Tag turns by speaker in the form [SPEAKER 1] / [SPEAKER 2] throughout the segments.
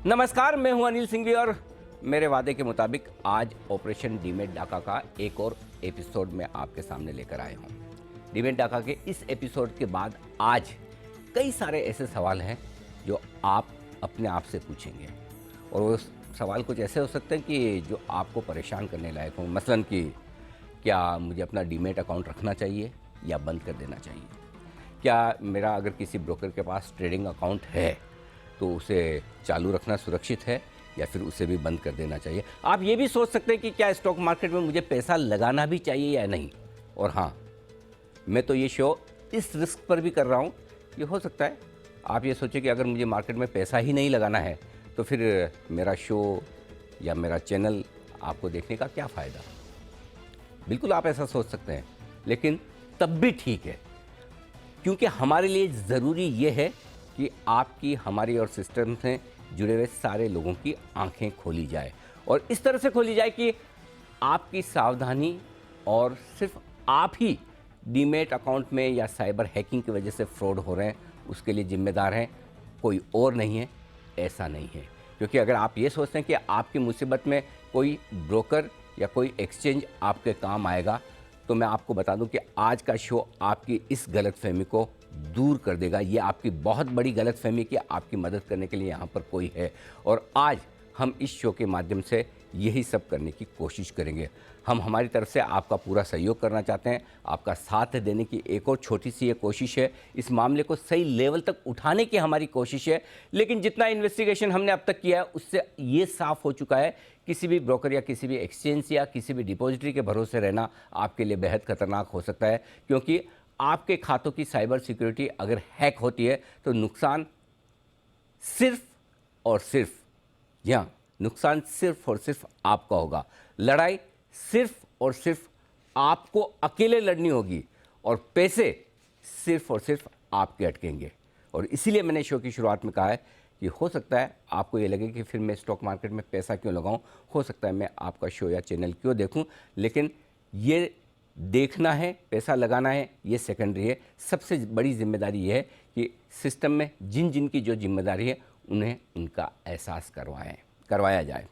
[SPEAKER 1] नमस्कार, मैं हूं अनिल सिंघवी और मेरे वादे के मुताबिक आज ऑपरेशन डीमेट डाका का एक और एपिसोड में आपके सामने लेकर आया हूं। डीमेट डाका के इस एपिसोड के बाद आज कई सारे ऐसे सवाल हैं जो आप अपने आप से पूछेंगे और वो सवाल कुछ ऐसे हो सकते हैं कि जो आपको परेशान करने लायक हों। मसलन कि क्या मुझे अपना डीमेट अकाउंट रखना चाहिए या बंद कर देना चाहिए? क्या मेरा अगर किसी ब्रोकर के पास ट्रेडिंग अकाउंट है तो उसे चालू रखना सुरक्षित है या फिर उसे भी बंद कर देना चाहिए? आप ये भी सोच सकते हैं कि क्या स्टॉक मार्केट में मुझे पैसा लगाना भी चाहिए या नहीं। और हाँ, मैं तो ये शो इस रिस्क पर भी कर रहा हूँ कि हो सकता है आप ये सोचें कि अगर मुझे मार्केट में पैसा ही नहीं लगाना है तो फिर मेरा शो या मेरा चैनल आपको देखने का क्या फ़ायदा। बिल्कुल आप ऐसा सोच सकते हैं, लेकिन तब भी ठीक है, क्योंकि हमारे लिए ज़रूरी ये है कि आपकी, हमारी और सिस्टम से जुड़े हुए सारे लोगों की आंखें खोली जाए और इस तरह से खोली जाए कि आपकी सावधानी और सिर्फ आप ही डीमेट अकाउंट में या साइबर हैकिंग की वजह से फ्रॉड हो रहे हैं उसके लिए जिम्मेदार हैं, कोई और नहीं है। ऐसा नहीं है, क्योंकि अगर आप ये सोचते हैं कि आपकी मुसीबत में कोई ब्रोकर या कोई एक्सचेंज आपके काम आएगा, तो मैं आपको बता दूं कि आज का शो आपकी इस गलतफहमी को दूर कर देगा। ये आपकी बहुत बड़ी गलतफहमी कि आपकी मदद करने के लिए यहाँ पर कोई है, और आज हम इस शो के माध्यम से यही सब करने की कोशिश करेंगे। हम हमारी तरफ से आपका पूरा सहयोग करना चाहते हैं, आपका साथ देने की एक और छोटी सी ये कोशिश है। इस मामले को सही लेवल तक उठाने की हमारी कोशिश है, लेकिन जितना इन्वेस्टिगेशन हमने अब तक किया है उससे ये साफ हो चुका है किसी भी ब्रोकर या किसी भी एक्सचेंज या किसी भी डिपॉजिटरी के भरोसे रहना आपके लिए बेहद खतरनाक हो सकता है, क्योंकि आपके खातों की साइबर सिक्योरिटी अगर हैक होती है तो नुकसान सिर्फ और सिर्फ, यहाँ नुकसान सिर्फ और सिर्फ आपका होगा। लड़ाई सिर्फ और सिर्फ आपको अकेले लड़नी होगी और पैसे सिर्फ और सिर्फ आपके अटकेंगे। और इसीलिए मैंने शो की शुरुआत में कहा है कि हो सकता है आपको ये लगे कि फिर मैं स्टॉक मार्केट में पैसा क्यों लगाऊं, हो सकता है मैं आपका शो या चैनल क्यों देखूं, लेकिन ये देखना है, पैसा लगाना है, ये सेकेंडरी है। सबसे बड़ी जिम्मेदारी ये है कि सिस्टम में जिन जिन की जो जिम्मेदारी है उन्हें उनका एहसास करवाया जाए।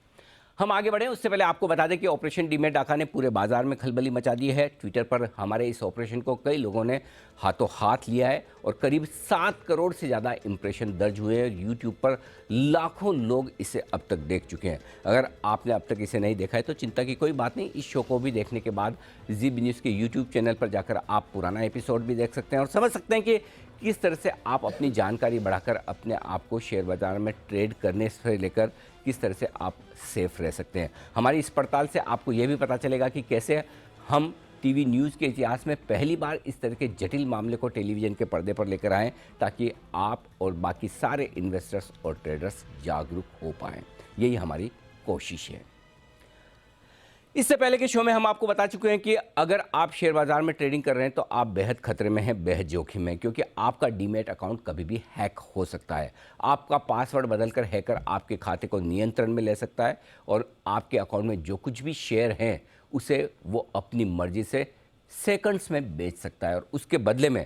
[SPEAKER 1] हम आगे बढ़ें उससे पहले आपको बता दें कि ऑपरेशन डीमेट डाका ने पूरे बाजार में खलबली मचा दी है। ट्विटर पर हमारे इस ऑपरेशन को कई लोगों ने हाथों हाथ लिया है और करीब 7 करोड़ से ज़्यादा इंप्रेशन दर्ज हुए हैं। यूट्यूब पर लाखों लोग इसे अब तक देख चुके हैं। अगर आपने अब तक इसे नहीं देखा है तो चिंता की कोई बात नहीं, इस शो को भी देखने के बाद जी बी न्यूज़ के यूट्यूब चैनल पर जाकर आप पुराना एपिसोड भी देख सकते हैं और समझ सकते हैं कि किस तरह से आप अपनी जानकारी बढ़ाकर अपने आप को शेयर बाजार में ट्रेड करने से लेकर किस तरह से आप सेफ रह सकते हैं। हमारी इस पड़ताल से आपको ये भी पता चलेगा कि कैसे हम टीवी न्यूज़ के इतिहास में पहली बार इस तरह के जटिल मामले को टेलीविज़न के पर्दे पर लेकर आएँ, ताकि आप और बाकी सारे इन्वेस्टर्स और ट्रेडर्स जागरूक हो पाएँ। यही हमारी कोशिश है। इससे पहले के शो में हम आपको बता चुके हैं कि अगर आप शेयर बाजार में ट्रेडिंग कर रहे हैं तो आप बेहद खतरे में हैं, बेहद जोखिम में, क्योंकि आपका डीमेट अकाउंट कभी भी हैक हो सकता है। आपका पासवर्ड बदलकर हैकर आपके खाते को नियंत्रण में ले सकता है और आपके अकाउंट में जो कुछ भी शेयर हैं उसे वो अपनी मर्जी से सेकंड्स में बेच सकता है और उसके बदले में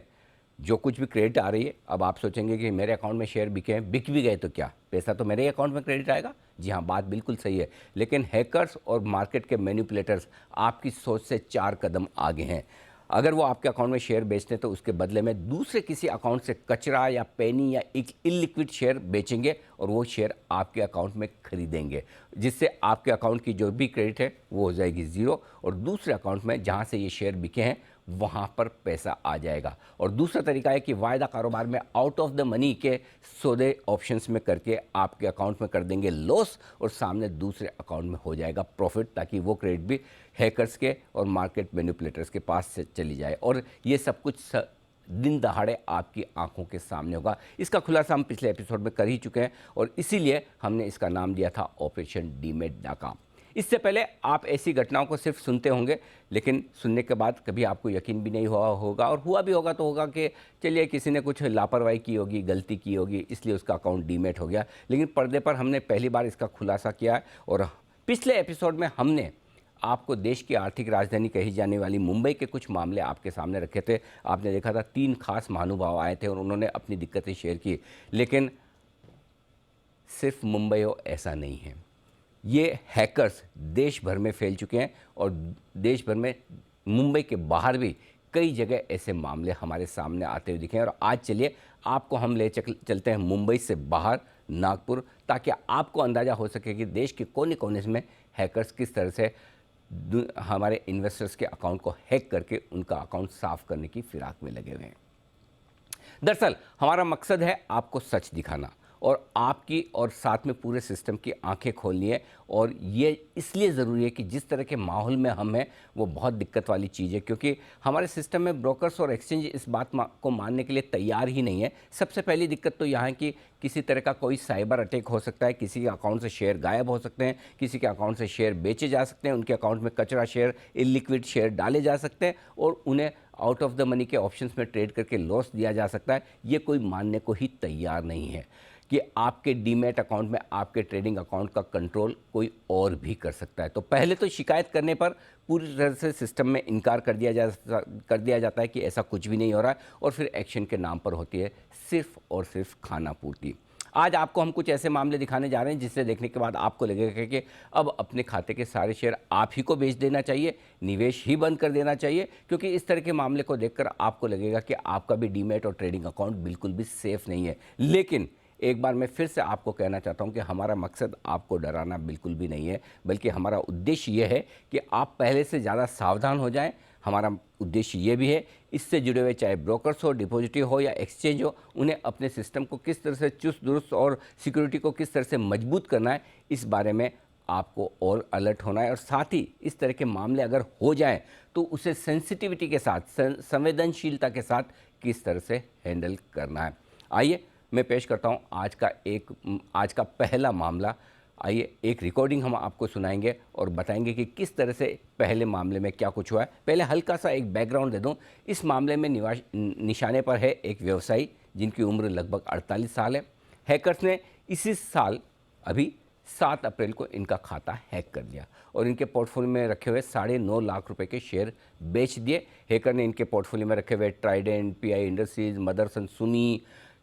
[SPEAKER 1] जो कुछ भी क्रेडिट आ रही है, अब आप सोचेंगे कि मेरे अकाउंट में शेयर बिके हैं, बिक भी गए तो क्या, पैसा तो मेरे ही अकाउंट में क्रेडिट आएगा। जी हाँ, बात बिल्कुल सही है, लेकिन हैकर्स और मार्केट के मैनिपुलेटर्स आपकी सोच से 4 कदम आगे हैं। अगर वो आपके अकाउंट में शेयर बेचते हैं तो उसके बदले में दूसरे किसी अकाउंट से कचरा या पेनी या इलिक्विड शेयर बेचेंगे और वो शेयर आपके अकाउंट में खरीदेंगे, जिससे आपके अकाउंट की जो भी क्रेडिट है वो हो जाएगी ज़ीरो और दूसरे अकाउंट में जहाँ से ये शेयर बिके हैं वहाँ पर पैसा आ जाएगा। और दूसरा तरीका है कि वायदा कारोबार में आउट ऑफ द मनी के सौदे ऑप्शंस में करके आपके अकाउंट में कर देंगे लॉस और सामने दूसरे अकाउंट में हो जाएगा प्रॉफिट, ताकि वो क्रेडिट भी हैकर्स के और मार्केट मैनिपुलेटर्स के पास से चली जाए और ये सब कुछ दिन दहाड़े आपकी आंखों के सामने होगा। इसका खुलासा हम पिछले एपिसोड में कर ही चुके हैं और इसीलिए हमने इसका नाम दिया था ऑपरेशन डीमेट डाका। इससे पहले आप ऐसी घटनाओं को सिर्फ सुनते होंगे, लेकिन सुनने के बाद कभी आपको यकीन भी नहीं हुआ होगा, और हुआ भी होगा तो होगा कि चलिए किसी ने कुछ लापरवाही की होगी, गलती की होगी, इसलिए उसका अकाउंट डीमेट हो गया। लेकिन पर्दे पर हमने पहली बार इसका खुलासा किया है और पिछले एपिसोड में हमने आपको देश की आर्थिक राजधानी कही जाने वाली मुंबई के कुछ मामले आपके सामने रखे थे। आपने देखा था 3 खास महानुभाव आए थे और उन्होंने अपनी दिक्कतें शेयर की, लेकिन सिर्फ मुंबई हो ऐसा नहीं है। ये हैकर्स देश भर में फैल चुके हैं और देश भर में मुंबई के बाहर भी कई जगह ऐसे मामले हमारे सामने आते हुए दिखे हैं। और आज चलिए आपको हम ले चलते हैं मुंबई से बाहर नागपुर, ताकि आपको अंदाज़ा हो सके कि देश के कोने कोने में हैकर्स किस तरह से हमारे इन्वेस्टर्स के अकाउंट को हैक करके उनका अकाउंट साफ करने की फिराक में लगे हुए हैं। दरअसल हमारा मकसद है आपको सच दिखाना और आपकी और साथ में पूरे सिस्टम की आंखें खोलनी है। और ये इसलिए ज़रूरी है कि जिस तरह के माहौल में हम हैं वो बहुत दिक्कत वाली चीज़ है, क्योंकि हमारे सिस्टम में ब्रोकर्स और एक्सचेंज इस बात को मानने के लिए तैयार ही नहीं है। सबसे पहली दिक्कत तो यहाँ है कि किसी तरह का कोई साइबर अटैक हो सकता है, किसी के अकाउंट से शेयर गायब हो सकते हैं, किसी के अकाउंट से शेयर बेचे जा सकते हैं, उनके अकाउंट में कचरा शेयर, इलिक्विड शेयर डाले जा सकते हैं और उन्हें आउट ऑफ द मनी के ऑप्शंस में ट्रेड करके लॉस दिया जा सकता है। ये कोई मानने को ही तैयार नहीं है कि आपके डीमैट अकाउंट में आपके ट्रेडिंग अकाउंट का कंट्रोल कोई और भी कर सकता है। तो पहले तो शिकायत करने पर पूरी तरह से सिस्टम में इनकार कर दिया जाता है कि ऐसा कुछ भी नहीं हो रहा है, और फिर एक्शन के नाम पर होती है सिर्फ और सिर्फ खाना पूर्ति। आज आपको हम कुछ ऐसे मामले दिखाने जा रहे हैं जिससे देखने के बाद आपको लगेगा कि अब अपने खाते के सारे शेयर आप ही को बेच देना चाहिए, निवेश ही बंद कर देना चाहिए, क्योंकि इस तरह के मामले को देखकर आपको लगेगा कि आपका भी डीमैट और ट्रेडिंग अकाउंट बिल्कुल भी सेफ नहीं है। लेकिन एक बार मैं फिर से आपको कहना चाहता हूं कि हमारा मकसद आपको डराना बिल्कुल भी नहीं है, बल्कि हमारा उद्देश्य ये है कि आप पहले से ज़्यादा सावधान हो जाएं। हमारा उद्देश्य ये भी है, इससे जुड़े हुए चाहे ब्रोकर्स हो, डिपॉजिटरी हो या एक्सचेंज हो, उन्हें अपने सिस्टम को किस तरह से चुस्त दुरुस्त और सिक्योरिटी को किस तरह से मजबूत करना है, इस बारे में आपको और अलर्ट होना है। और साथ ही इस तरह के मामले अगर हो जाएं तो उसे सेंसिटिविटी के साथ, संवेदनशीलता के साथ किस तरह से हैंडल करना है। आइए मैं पेश करता हूं आज का पहला मामला। आइए एक रिकॉर्डिंग हम आपको सुनाएंगे और बताएंगे कि किस तरह से पहले मामले में क्या कुछ हुआ है। पहले हल्का सा एक बैकग्राउंड दे दूं। इस मामले में निशाने पर है एक व्यवसायी जिनकी उम्र लगभग 48 साल है। हैकर्स ने इसी साल अभी 7 अप्रैल को इनका खाता हैक कर दिया और इनके पोर्टफोलियो में रखे हुए 9.5 लाख रुपए के शेयर बेच दिए। हैकर ने इनके पोर्टफोलियो में रखे हुए ट्राइडेंट, पीआई इंडस्ट्रीज, मदरसन सुनी,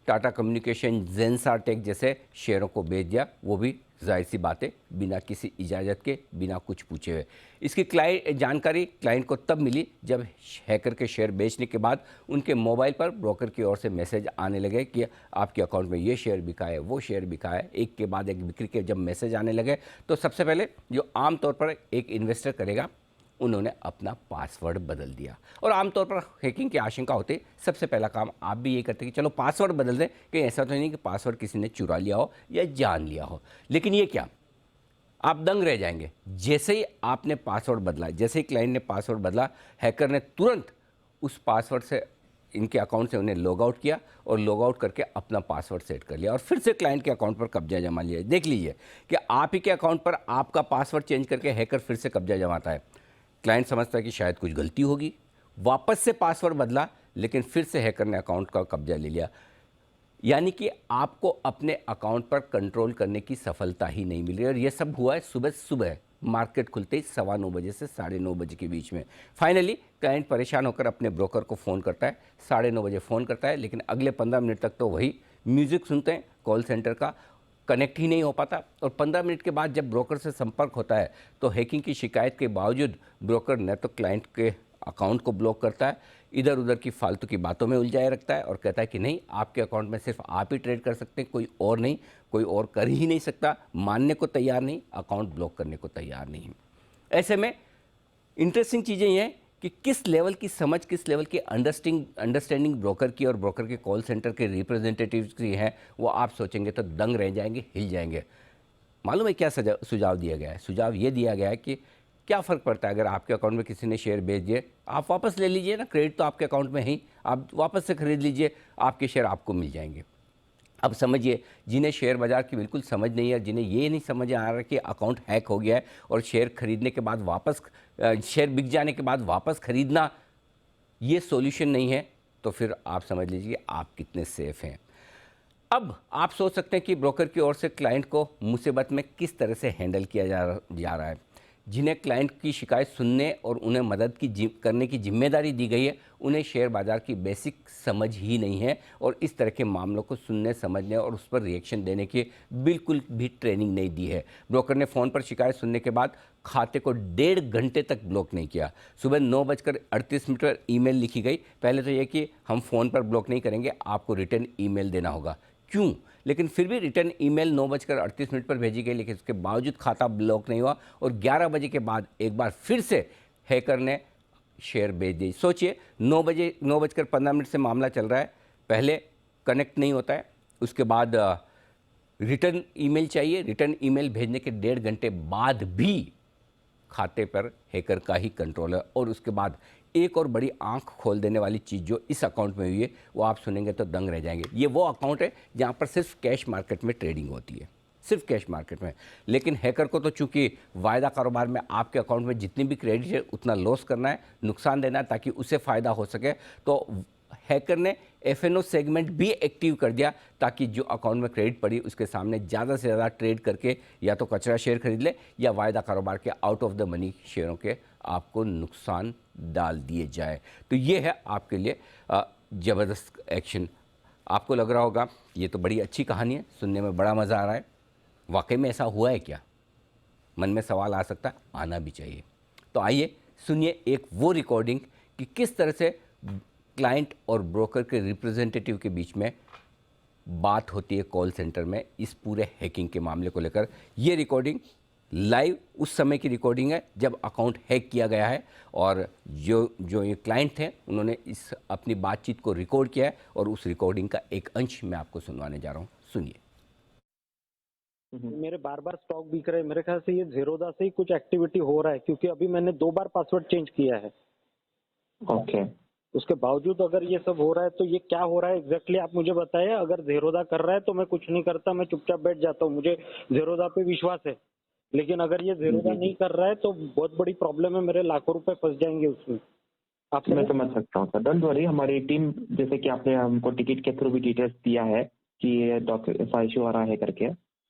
[SPEAKER 1] टाटा कम्युनिकेशन, जेंसार टेक जैसे शेयरों को बेच दिया, वो भी जाहिर सी बात है बिना किसी इजाज़त के, बिना कुछ पूछे हुए। इसकी जानकारी क्लाइंट को तब मिली जब हैकर के शेयर बेचने के बाद उनके मोबाइल पर ब्रोकर की ओर से मैसेज आने लगे कि आपके अकाउंट में ये शेयर बिका है, वो शेयर बिका है। एक के बाद एक बिक्री के जब मैसेज आने लगे तो सबसे पहले जो आमतौर पर एक इन्वेस्टर करेगा, उन्होंने अपना पासवर्ड बदल दिया। और आमतौर पर हैकिंग की आशंका होती, सबसे पहला काम आप भी ये करते कि चलो पासवर्ड बदल दें, कहीं ऐसा तो नहीं कि पासवर्ड किसी ने चुरा लिया हो या जान लिया हो। लेकिन ये क्या, आप दंग रह जाएंगे। जैसे ही आपने पासवर्ड बदला, जैसे ही क्लाइंट ने पासवर्ड बदला, हैकर ने तुरंत उस पासवर्ड से इनके अकाउंट से उन्हें लॉग आउट किया और लॉग आउट करके अपना पासवर्ड सेट कर लिया और फिर से क्लाइंट के अकाउंट पर कब्जा जमा लिया। देख लीजिए कि आप ही के अकाउंट पर आपका पासवर्ड चेंज करके हैकर फिर से कब्जा जमाता है। क्लाइंट समझता है कि शायद कुछ गलती होगी, वापस से पासवर्ड बदला, लेकिन फिर से हैकर ने अकाउंट का कब्जा ले लिया। यानी कि आपको अपने अकाउंट पर कंट्रोल करने की सफलता ही नहीं मिली। और ये सब हुआ है सुबह मार्केट खुलते ही 9:15 बजे से 9:30 बजे के बीच में। फाइनली क्लाइंट परेशान होकर अपने ब्रोकर को फ़ोन करता है। 9:30 बजे फ़ोन करता है, लेकिन अगले 15 मिनट तक तो वही म्यूज़िक सुनते हैं, कॉल सेंटर का कनेक्ट ही नहीं हो पाता। और 15 मिनट के बाद जब ब्रोकर से संपर्क होता है तो हैकिंग की शिकायत के बावजूद ब्रोकर न तो क्लाइंट के अकाउंट को ब्लॉक करता है, इधर उधर की फालतू की बातों में उलझाए रखता है और कहता है कि नहीं, आपके अकाउंट में सिर्फ आप ही ट्रेड कर सकते हैं, कोई और नहीं, कोई और कर ही नहीं सकता। मानने को तैयार नहीं, अकाउंट ब्लॉक करने को तैयार नहीं। ऐसे में इंटरेस्टिंग चीज़ें ये हैं कि किस लेवल की समझ, किस लेवल की अंडरस्टैंडिंग ब्रोकर की और ब्रोकर के कॉल सेंटर के रिप्रेजेंटेटिव्स की है, वो आप सोचेंगे तो दंग रह जाएंगे, हिल जाएंगे। मालूम है क्या सुझाव दिया गया है? सुझाव ये दिया गया है कि क्या फ़र्क पड़ता है अगर आपके अकाउंट में किसी ने शेयर बेच दिए, आप वापस ले लीजिए ना, क्रेडिट तो आपके अकाउंट में ही, आप वापस से खरीद लीजिए, आपके शेयर आपको मिल जाएंगे। अब समझिए, जिन्हें शेयर बाज़ार की बिल्कुल समझ नहीं है, जिन्हें ये नहीं समझ आ रहा कि अकाउंट हैक हो गया है और शेयर खरीदने के बाद वापस, शेयर बिक जाने के बाद वापस खरीदना ये सॉल्यूशन नहीं है, तो फिर आप समझ लीजिए आप कितने सेफ़ हैं। अब आप सोच सकते हैं कि ब्रोकर की ओर से क्लाइंट को मुसीबत में किस तरह से हैंडल किया जा रहा है। जिन्हें क्लाइंट की शिकायत सुनने और उन्हें मदद करने की जिम्मेदारी दी गई है, उन्हें शेयर बाज़ार की बेसिक समझ ही नहीं है और इस तरह के मामलों को सुनने, समझने और उस पर रिएक्शन देने की बिल्कुल भी ट्रेनिंग नहीं दी है। ब्रोकर ने फ़ोन पर शिकायत सुनने के बाद खाते को 1.5 घंटे तक ब्लॉक नहीं किया। सुबह 9:38 पर ईमेल लिखी गई। पहले तो ये कि हम फ़ोन पर ब्लॉक नहीं करेंगे, आपको रिटर्न ईमेल देना होगा। क्यों? लेकिन फिर भी रिटर्न ईमेल 9:38 पर भेजी गई, लेकिन उसके बावजूद खाता ब्लॉक नहीं हुआ और 11 बजे के बाद एक बार फिर से हैकर ने शेयर भेज दी। सोचिए, 9:15 से मामला चल रहा है, पहले कनेक्ट नहीं होता है, उसके बाद रिटर्न ईमेल चाहिए, रिटर्न ईमेल भेजने के 1.5 घंटे बाद भी खाते पर हैकर का ही कंट्रोल है। और उसके बाद एक और बड़ी आंख खोल देने वाली चीज़ जो इस अकाउंट में हुई है, वो आप सुनेंगे तो दंग रह जाएंगे। ये वो अकाउंट है जहाँ पर सिर्फ कैश मार्केट में ट्रेडिंग होती है, सिर्फ कैश मार्केट में। लेकिन हैकर को तो चूंकि वायदा कारोबार में आपके अकाउंट में जितनी भी क्रेडिट है उतना लॉस करना है, नुकसान देना है ताकि उसे फ़ायदा हो सके, तो हैकर ने एफएनओ सेगमेंट भी एक्टिव कर दिया ताकि जो अकाउंट में क्रेडिट पड़ी उसके सामने ज़्यादा से ज़्यादा ट्रेड करके या तो कचरा शेयर खरीद ले या वायदा कारोबार के आउट ऑफ द मनी शेयरों के आपको नुकसान डाल दिए जाए। तो ये है आपके लिए ज़बरदस्त एक्शन। आपको लग रहा होगा ये तो बड़ी अच्छी कहानी है, सुनने में बड़ा मज़ा आ रहा है, वाकई में ऐसा हुआ है क्या? मन में सवाल आ सकता है, आना भी चाहिए। तो आइए सुनिए एक वो रिकॉर्डिंग कि किस तरह से क्लाइंट और ब्रोकर के रिप्रेजेंटेटिव के बीच में बात होती है कॉल सेंटर में इस पूरे हैकिंग के मामले को लेकर। ये रिकॉर्डिंग लाइव उस समय की रिकॉर्डिंग है जब अकाउंट हैक किया गया है और जो ये क्लाइंट थे उन्होंने इस अपनी बातचीत को रिकॉर्ड किया है और उस रिकॉर्डिंग का एक अंश मैं आपको सुनवाने जा रहा हूँ। सुनिए।
[SPEAKER 2] मेरे बार बार स्टॉक बिक रहे हैं। मेरे ख्याल से ये ज़ीरोधा से ही कुछ एक्टिविटी हो रहा है, क्योंकि अभी मैंने 2 बार पासवर्ड चेंज किया है।
[SPEAKER 3] ओके।
[SPEAKER 2] उसके बावजूद अगर ये सब हो रहा है तो ये क्या हो रहा है एग्जैक्टली आप मुझे बताइए। अगर ज़ीरोधा कर रहा है तो मैं कुछ नहीं करता, मैं चुपचाप बैठ जाता हूँ, मुझे ज़ीरोधा पे विश्वास है। लेकिन अगर ये ज़ीरोधा नहीं कर रहा है तो बहुत बड़ी प्रॉब्लम है, मेरे लाखों रुपए फंस जाएंगे उसमें। आप
[SPEAKER 3] मैं समझ सकता हूँ सर, डोंट वरी। हमारी टीम, जैसे कि आपने हमको टिकट के थ्रू भी डिटेल्स दिया है कि ये ऐसा इशू आ रहा है करके,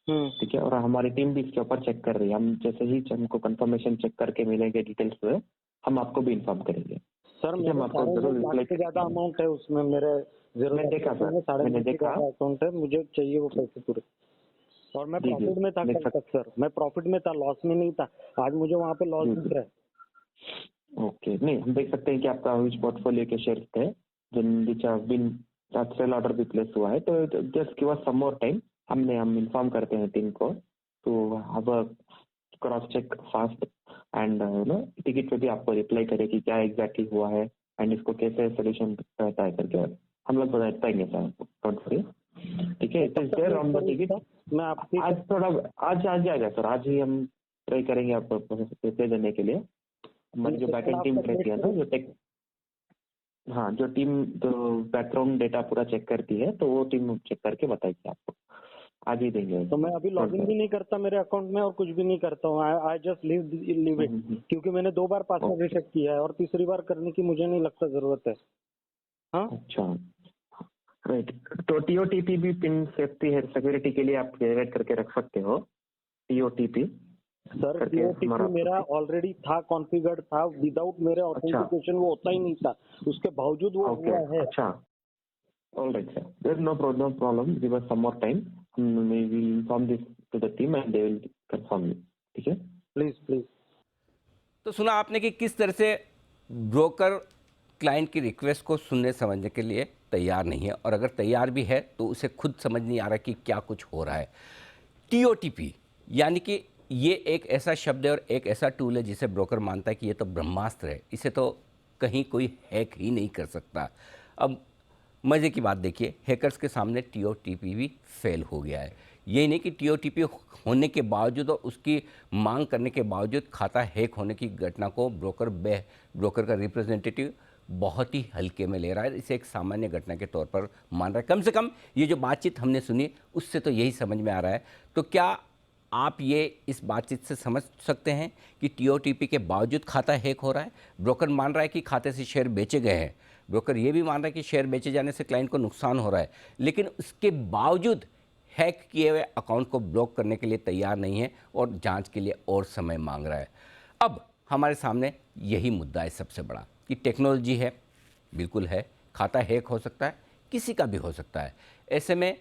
[SPEAKER 3] ठीक है, और हमारी टीम भी इसके ऊपर चेक कर रही है। हम जैसे ही हमको कंफर्मेशन चेक करके मिलेंगे डिटेल्स, हम आपको भी इन्फॉर्म करेंगे
[SPEAKER 2] सर।
[SPEAKER 3] हम आपको जरूर
[SPEAKER 2] लाख से ज्यादा अमाउंट है उसमें, मेरे
[SPEAKER 3] मैंने देखा सर, मैंने देखा
[SPEAKER 2] अकाउंट है, मुझे चाहिए वो पैसे पूरे। और मैं प्रॉफिट में था कल तक सर, मैं प्रॉफिट में था, लॉस में नहीं था। आज मुझे वहाँ पे लॉस दिख रहा है।
[SPEAKER 3] ओके, नहीं हम देख सकते हैं कि आपका विच पोर्टफोलियो के शेयर्स थे जिन which have been sell order भी प्लेस हुआ है, तो just give us some more time. हम इन्फॉर्म करते हैं टीम को तो have a cross check fast and ticket पे भी आपको रिप्लाई करे कि क्या एग्जैक्टली हुआ है एंड इसको कैसे सोल्यूशन रहता है करके हम लोग बताएंगे सर आपको, डोंट वरी, ठीक है। It is there on the ticket.
[SPEAKER 2] मैं आपकी
[SPEAKER 3] आज जाएगा सर, आज ही हम ट्राई करेंगे आपको पैसे देने के लिए। हमारी जो बैकएंड टीम रहती है ना, जो टेक, हाँ, जो टीम जो बैकग्राउंड डेटा पूरा चेक करती है, तो वो टीम चेक करके बताएगी आपको, आज ही देंगे।
[SPEAKER 2] तो मैं अभी लॉगिन भी नहीं करता मेरे अकाउंट में और कुछ भी नहीं करता हूँ। आई जस्ट लीव इट, क्योंकि मैंने 2 बार पासवर्ड रीसेट किया है और तीसरी बार करने की मुझे नहीं लगता जरूरत है। हाँ,
[SPEAKER 3] अच्छा, राइट। तो टीओटीपी भी पिन सेफ्टी है, सिक्योरिटी के लिए आप क्रिएट करके रख सकते हो टीओटीपी।
[SPEAKER 2] सर टीओटीपी मेरा ऑलरेडी था, कॉन्फ़िगर्ड था, विदाउट मेरे ऑथेंटिकेशन वो होता ही नहीं था, उसके बावजूद वो हुआ है।
[SPEAKER 3] अच्छा, alright sir, there is no problem, give us some more time, we will inform this to the team and they will confirm you, ठीक है।
[SPEAKER 2] प्लीज।
[SPEAKER 1] तो सुना आपने कि किस तरह से ब्रोकर क्लाइंट की रिक्वेस्ट को सुनने समझने के लिए तैयार नहीं है, और अगर तैयार भी है तो उसे खुद समझ नहीं आ रहा कि क्या कुछ हो रहा है। टीओटीपी यानी कि ये एक ऐसा शब्द है और एक ऐसा टूल है जिसे ब्रोकर मानता है कि ये तो ब्रह्मास्त्र है, इसे तो कहीं कोई हैक ही नहीं कर सकता। अब मज़े की बात देखिए, हैकर्स के सामने टीओटीपी भी फेल हो गया है। यही नहीं कि टीओटीपी होने के बावजूद और उसकी मांग करने के बावजूद खाता हैक होने की घटना को ब्रोकर का रिप्रेजेंटेटिव बहुत ही हल्के में ले रहा है, इसे एक सामान्य घटना के तौर पर मान रहा है। कम से कम ये जो बातचीत हमने सुनी उससे तो यही समझ में आ रहा है। तो क्या आप ये इस बातचीत से समझ सकते हैं कि टीओटीपी के बावजूद खाता हैक हो रहा है? ब्रोकर मान रहा है कि खाते से शेयर बेचे गए हैं, ब्रोकर ये भी मान रहा है कि शेयर बेचे जाने से क्लाइंट को नुकसान हो रहा है, लेकिन उसके बावजूद हैक किए हुए अकाउंट को ब्लॉक करने के लिए तैयार नहीं है और जांच के लिए और समय मांग रहा है। अब हमारे सामने यही मुद्दा है सबसे बड़ा कि टेक्नोलॉजी है, बिल्कुल है, खाता हैक हो सकता है, किसी का भी हो सकता है। ऐसे में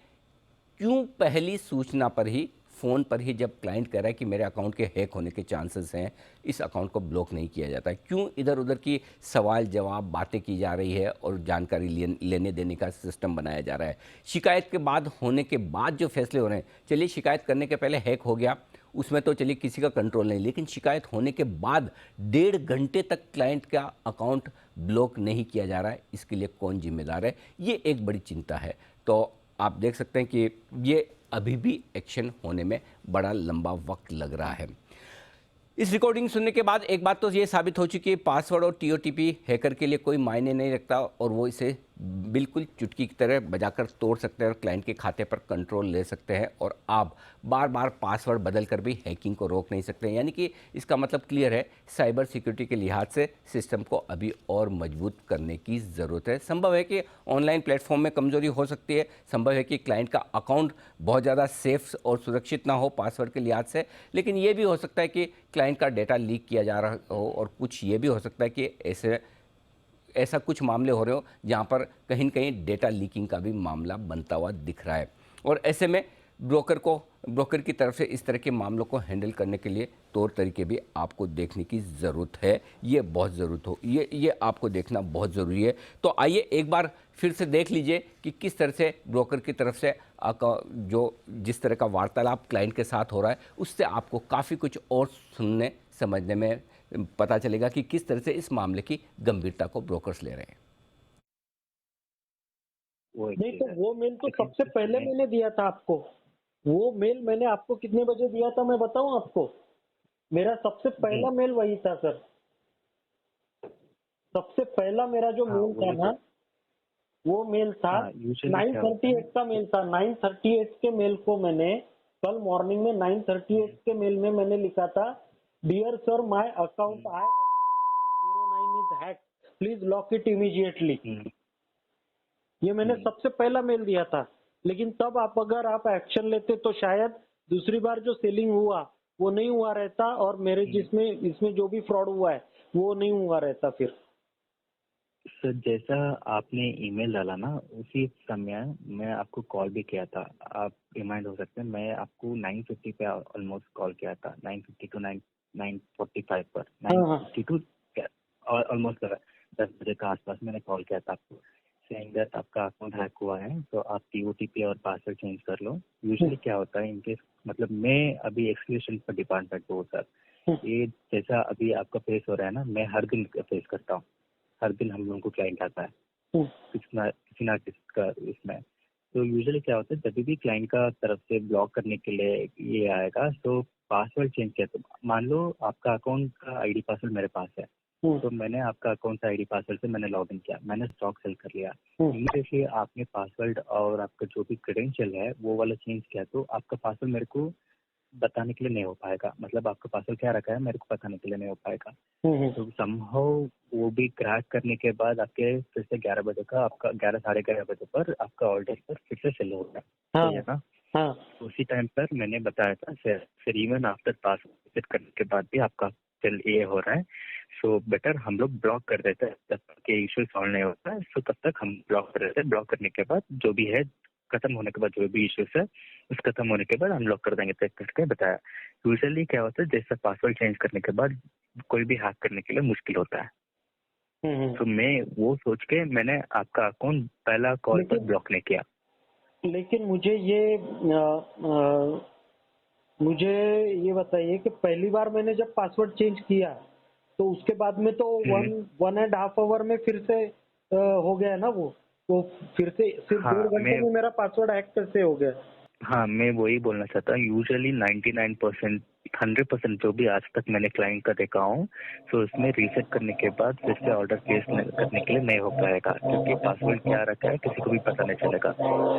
[SPEAKER 1] क्यों पहली सूचना पर ही, फ़ोन पर ही जब क्लाइंट कह रहा है कि मेरे अकाउंट के हैक होने के चांसेस हैं, इस अकाउंट को ब्लॉक नहीं किया जाता है? क्यों इधर उधर की सवाल जवाब बातें की जा रही है और जानकारी लेने देने का सिस्टम बनाया जा रहा है? शिकायत के बाद होने के बाद जो फैसले हो रहे हैं, चलिए शिकायत करने के पहले हैक हो गया, उसमें तो चलिए किसी का कंट्रोल नहीं, लेकिन शिकायत होने के बाद 1.5 घंटे तक क्लाइंट का अकाउंट ब्लॉक नहीं किया जा रहा है, इसके लिए कौन जिम्मेदार है? ये एक बड़ी चिंता है। तो आप देख सकते हैं कि ये अभी भी एक्शन होने में बड़ा लंबा वक्त लग रहा है। इस रिकॉर्डिंग सुनने के बाद एक बात तो ये साबित हो चुकी है, पासवर्ड और टीओटीपी हैकर के लिए कोई मायने नहीं रखता और वो इसे बिल्कुल चुटकी की तरह बजाकर तोड़ सकते हैं और क्लाइंट के खाते पर कंट्रोल ले सकते हैं और आप बार बार पासवर्ड बदल कर भी हैकिंग को रोक नहीं सकते। यानी कि इसका मतलब क्लियर है, साइबर सिक्योरिटी के लिहाज से सिस्टम को अभी और मजबूत करने की ज़रूरत है। संभव है कि ऑनलाइन प्लेटफॉर्म में कमजोरी हो सकती है, संभव है कि क्लाइंट का अकाउंट बहुत ज़्यादा सेफ और सुरक्षित ना हो पासवर्ड के लिहाज से, लेकिन ये भी हो सकता है कि क्लाइंट का डेटा लीक किया जा रहा हो और कुछ ये भी हो सकता है कि ऐसा कुछ मामले हो रहे हो जहाँ पर कहीं न कहीं डेटा लीकिंग का भी मामला बनता हुआ दिख रहा है। और ऐसे में ब्रोकर की तरफ से इस तरह के मामलों को हैंडल करने के लिए तौर तरीके भी आपको देखने की ज़रूरत है। ये बहुत ज़रूरत हो ये आपको देखना बहुत ज़रूरी है। तो आइए एक बार फिर से देख लीजिए कि किस तरह से ब्रोकर की तरफ से जिस तरह का वार्तालाप क्लाइंट के साथ हो रहा है, उससे आपको काफ़ी कुछ और सुनने समझने में पता चलेगा कि किस तरह से इस मामले की गंभीरता को ब्रोकर्स ले रहे हैं।
[SPEAKER 2] नहीं तो वो मेल तो सबसे पहले मैंने दिया था आपको। वो मेल मैंने आपको कितने बजे दिया था मैं बताऊं आपको? मेरा सबसे पहला मेल वही था सर। सबसे पहला मेरा जो मेल था ना, वो मेल था 9:38 का मेल था। 9:38 के मेल को मैंने कल मॉर्निंग में 9:38 के मेल में मैंने लिखा था, dear sir my account I09 is hack, please lock it immediately. ये मैंने सबसे पहला मेल दिया था। लेकिन तब अगर आप एक्शन लेते तो शायद दूसरी बार जो सेलिंग हुआ वो नहीं हुआ रहता और मेरे इसमें जो भी फ्रॉड हुआ है वो नहीं हुआ रहता फिर।
[SPEAKER 4] सर जैसा आपने ईमेल डाला ना, उसी समय मैं आपको कॉल भी किया था। आप रिमाइंड हो सकते हैं, मैं आपको 9:50 पे ऑलमोस्ट कॉल किया था। 9:50 टू 9:45 पर 9:50 टू ऑलमोस्ट 10 बजे का आसपास मैंने कॉल किया था आपको, सेइंग दैट आपका अकाउंट हैक हुआ है, तो आप टीओटीपी और पासवर्ड चेंज कर लो। यूजुअली क्या होता है इनकेस, मतलब मैं अभी एक्सक्लूशन पर डिपार्टमेंट हूँ सर। ये जैसा अभी आपका फेस हो रहा है ना, मैं हर दिन फेस करता हूँ। हर दिन हम लोगों को क्लाइंट आता है किसी ना किसी का इसमें। तो यूजुअली क्या होता है, जब भी क्लाइंट का तरफ से ब्लॉक करने के लिए ये आएगा, तो पासवर्ड चेंज किया। तो मान लो आपका अकाउंट का आईडी पासवर्ड मेरे पास है, तो मैंने आपका अकाउंट का आईडी पासवर्ड से मैंने लॉग इन किया, मैंने स्टॉक सेल कर लिया। इमीडिएटली आपने पासवर्ड और आपका जो भी क्रेडेंशियल है वो वाला चेंज किया, तो आपका पासवर्ड मेरे को बताने के लिए नहीं हो पाएगा। मतलब आपका पासवर्ड क्या रखा है मेरे को बताने के लिए नहीं हो पाएगा। तो समहाउ वो भी क्रैक करने के बाद आपके फिर से 11 बजे का आपका 11-11:30 बजे पर आपका ऑर्डर पर फिर से सेल हो गया। सही है ना? उसी टाइम पर मैंने बताया था फिर इवन आफ्टर पासवर्ड विजिट करने के बाद भी आपका सेल ये हो रहा है। सो बेटर हम लोग ब्लॉक कर देते हैं जब तक ये इशू सॉल्व नहीं होता है। सो तब तक हम ब्लॉक कर देते हैं। ब्लॉक करने के बाद जो भी है खत्म होने के बाद जो भी इश्यूज है उस खत्म होने के बाद हम लॉक कर देंगे, चेक करके बताया। यूजुअली क्या होता है, जैसा पासवर्ड चेंज करने के बाद कोई भी हैक करने के लिए मुश्किल होता है। तो मैं वो सोच के मैंने आपका अकाउंट पहला कॉल पर ब्लॉक नहीं किया।
[SPEAKER 2] लेकिन मुझे ये बताइए कि पहली बार मैंने जब पासवर्ड चेंज किया तो उसके बाद में तो 1.5 आवर में फिर से हो गया ना वो, तो फिर से सिर्फ 1.5 घंटे में मेरा पासवर्ड हैक कैसे हो गया?
[SPEAKER 4] हाँ, मैं वही बोलना चाहता हूँ। यूजुअली 99% 100% जो भी आज तक मैंने क्लाइंट का देखा हूँ, तो उसमें रीसेट करने के बाद फिर से ऑर्डर प्लेस करने के लिए नहीं हो पाएगा, क्योंकि पासवर्ड क्या रखा है किसी को भी पता नहीं चलेगा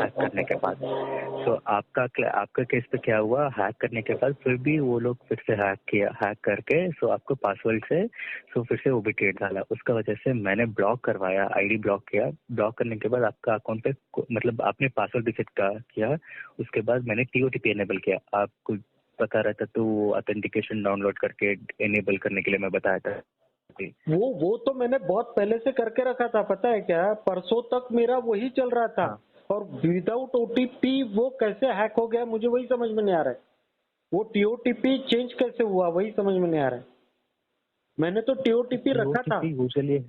[SPEAKER 4] हैक करने के बाद। तो आपका केस पे क्या हुआ, हैक करने के बाद फिर भी वो लोग फिर से हैक करके सो आपको पासवर्ड से सो फिर से वो भी ट्रेड डाला। उसका वजह से मैंने ब्लॉक करवाया, आईडी ब्लॉक किया। ब्लॉक करने के बाद आपका अकाउंट पे मतलब आपने पासवर्ड रीसेट किया, उसके बाद मैंने टीओटीपी एनेबल किया। आपको बता रहा था तो ऑथेंटिकेशन डाउनलोड करके इनेबल करने के लिए मैं बताया था।
[SPEAKER 2] वो तो मैंने बहुत पहले से करके रखा था, पता है क्या, परसों तक मेरा वही चल रहा था।
[SPEAKER 4] हाँ।
[SPEAKER 2] और विदाउट ओटीपी वो कैसे हैक हो गया मुझे वही समझ में नहीं आ रहा है। वो टीओटीपी चेंज कैसे हुआ वही समझ में नहीं आ रहा है। मैंने तो टीओटीपी रखा था।
[SPEAKER 4] ओटीपी यूजुअली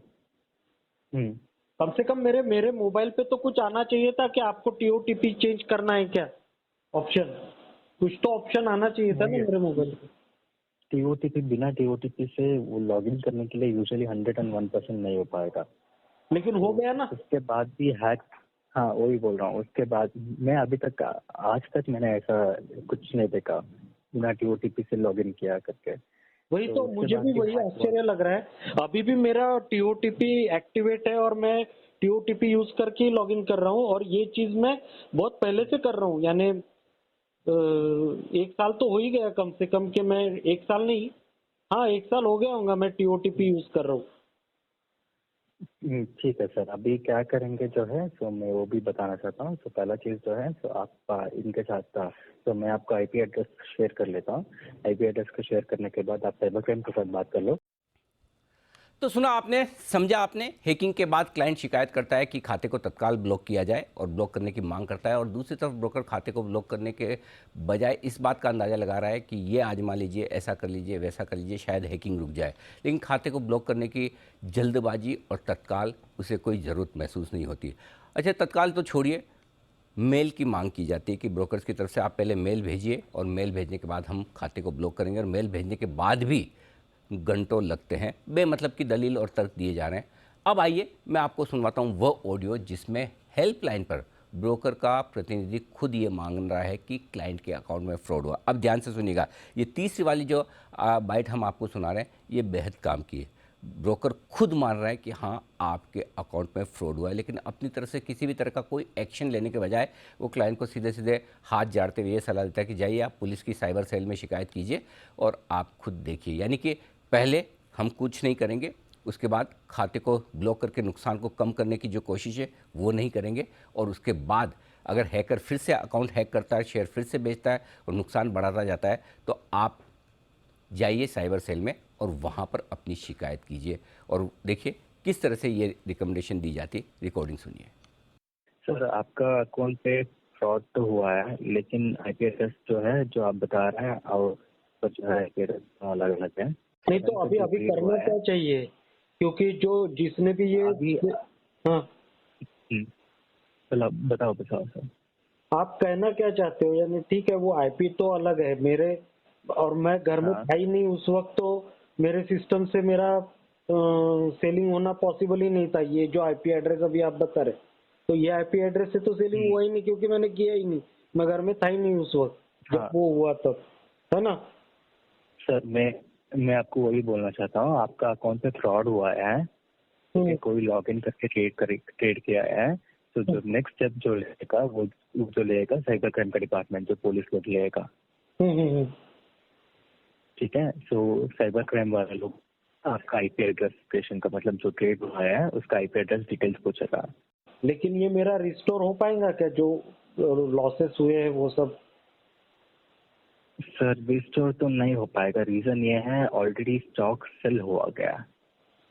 [SPEAKER 2] कम से कम मेरे मेरे मोबाइल पे तो कुछ आना चाहिए था कि आपको टीओटीपी चेंज करना है क्या, ऑप्शन, कुछ तो ऑप्शन आना चाहिए था ना मेरे मोबाइल पे।
[SPEAKER 4] टीओटीपी बिना टीओटीपी से वो लॉगिन करने के लिए यूजुअली 101% नहीं हो पाएगा।
[SPEAKER 2] लेकिन हो गया ना।
[SPEAKER 4] उसके बाद भी हैक, हाँ वही बोल रहा हूँ। उसके बाद मैं अभी तक आज तक मैंने ऐसा कुछ नहीं देखा बिना टीओटीपी से लॉगिन किया करके।
[SPEAKER 2] वही तो
[SPEAKER 4] उसके
[SPEAKER 2] मुझे
[SPEAKER 4] बाद
[SPEAKER 2] भी
[SPEAKER 4] भी
[SPEAKER 2] वही
[SPEAKER 4] हैक
[SPEAKER 2] आश्चर्य लग रहा है। अभी भी मेरा टीओटीपी एक्टिवेट है और मैं टीओटीपी यूज करके ही लॉगिन कर रहा हूँ। और ये चीज मैं बहुत पहले से कर रहा हूँ, यानी 1 साल तो हो ही गया कम से कम, कि मैं 1 साल नहीं, हाँ 1 साल हो गया होगा मैं टीओटीपी यूज कर रहा हूँ।
[SPEAKER 4] ठीक है सर। अभी क्या करेंगे जो है सो मैं वो भी बताना चाहता हूँ। तो पहला चीज़ जो है सो आप इनके साथ तो मैं आपका आईपी एड्रेस शेयर कर लेता हूँ। आईपी एड्रेस को शेयर करने के बाद आप साइबर क्राइम के साथ बात कर लो।
[SPEAKER 1] तो सुना आपने, समझा आपने। हैकिंग के बाद क्लाइंट शिकायत करता है कि खाते को तत्काल ब्लॉक किया जाए और ब्लॉक करने की मांग करता है, और दूसरी तरफ ब्रोकर खाते को ब्लॉक करने के बजाय इस बात का अंदाज़ा लगा रहा है कि ये आजमा लीजिए, ऐसा कर लीजिए, वैसा कर लीजिए, शायद हैकिंग रुक जाए। लेकिन खाते को ब्लॉक करने की जल्दबाजी और तत्काल उसे कोई ज़रूरत महसूस नहीं होती। अच्छा, तत्काल तो छोड़िए, मेल की मांग की जाती है कि ब्रोकर्स की तरफ से आप पहले मेल भेजिए और मेल भेजने के बाद हम खाते को ब्लॉक करेंगे। और मेल भेजने के बाद भी घंटों लगते हैं, बेमतलब की दलील और तर्क दिए जा रहे हैं। अब आइए मैं आपको सुनवाता हूं वह ऑडियो जिसमें हेल्पलाइन पर ब्रोकर का प्रतिनिधि खुद ये मांग रहा है कि क्लाइंट के अकाउंट में फ्रॉड हुआ। अब ध्यान से सुनिएगा, ये तीसरी वाली जो बाइट हम आपको सुना रहे हैं ये बेहद काम की है। ब्रोकर खुद मान रहा है कि हाँ आपके अकाउंट में फ्रॉड हुआ है, लेकिन अपनी तरफ से किसी भी तरह का कोई एक्शन लेने के बजाय वो क्लाइंट को सीधे सीधे हाथ जाड़ते हुए ये सलाह देता है कि जाइए आप पुलिस की साइबर सेल में शिकायत कीजिए और आप खुद देखिए। यानी कि पहले हम कुछ नहीं करेंगे, उसके बाद खाते को ब्लॉक करके नुकसान को कम करने की जो कोशिश है वो नहीं करेंगे, और उसके बाद अगर हैकर फिर से अकाउंट हैक करता है, शेयर फिर से बेचता है और नुकसान बढ़ाता जाता है, तो आप जाइए साइबर सेल में और वहाँ पर अपनी शिकायत कीजिए। और देखिए किस तरह से ये रिकमेंडेशन दी जाती है। रिकॉर्डिंग सुनिए।
[SPEAKER 4] सर आपका अकाउंट पे फ्रॉड तो हुआ है, लेकिन आईपी एड्रेस जो है जो आप बता रहे हैं और जो है आईपी एड्रेस अलग अलग है।
[SPEAKER 2] नहीं तो अभी अभी करना क्या चाहिए, क्योंकि जो जिसने भी ये
[SPEAKER 4] अभी
[SPEAKER 2] हाँ
[SPEAKER 4] चलो बताओ सर।
[SPEAKER 2] आप कहना क्या चाहते हो, यानी ठीक है वो आईपी तो अलग है मेरे, और मैं घर में
[SPEAKER 4] हाँ।
[SPEAKER 2] था ही नहीं उस वक्त, तो मेरे सिस्टम से मेरा सेलिंग होना पॉसिबल ही नहीं था। ये जो आईपी एड्रेस अभी आप बता रहे, तो ये आईपी एड्रेस से तो सेलिंग हुआ ही नहीं, क्योंकि मैंने किया ही नहीं, मैं घर में था ही नहीं उस वक्त जब वो हुआ तब, है ना।
[SPEAKER 4] सर मैं आपको वही बोलना चाहता हूँ, आपका अकाउंट पे फ्रॉड हुआ है, कोई लॉगिन करके ट्रेड किया है, तो जो नेक्स्ट स्टेप जो लेगा वो जो लेगा साइबर क्राइम का डिपार्टमेंट, जो पुलिस लोग लेगा। ठीक है। सो साइबर क्राइम वाले लोग आपका आईपी एड्रेस का मतलब जो ट्रेड हुआ है उसका आईपी एड्रेस डिटेल्स पूछेगा।
[SPEAKER 2] लेकिन ये मेरा रिस्टोर हो पाएगा क्या, जो लॉसेस हुए हैं वो सब?
[SPEAKER 4] सर रिस्टोर तो नहीं हो पाएगा। रीजन ये है ऑलरेडी स्टॉक सेल हुआ गया,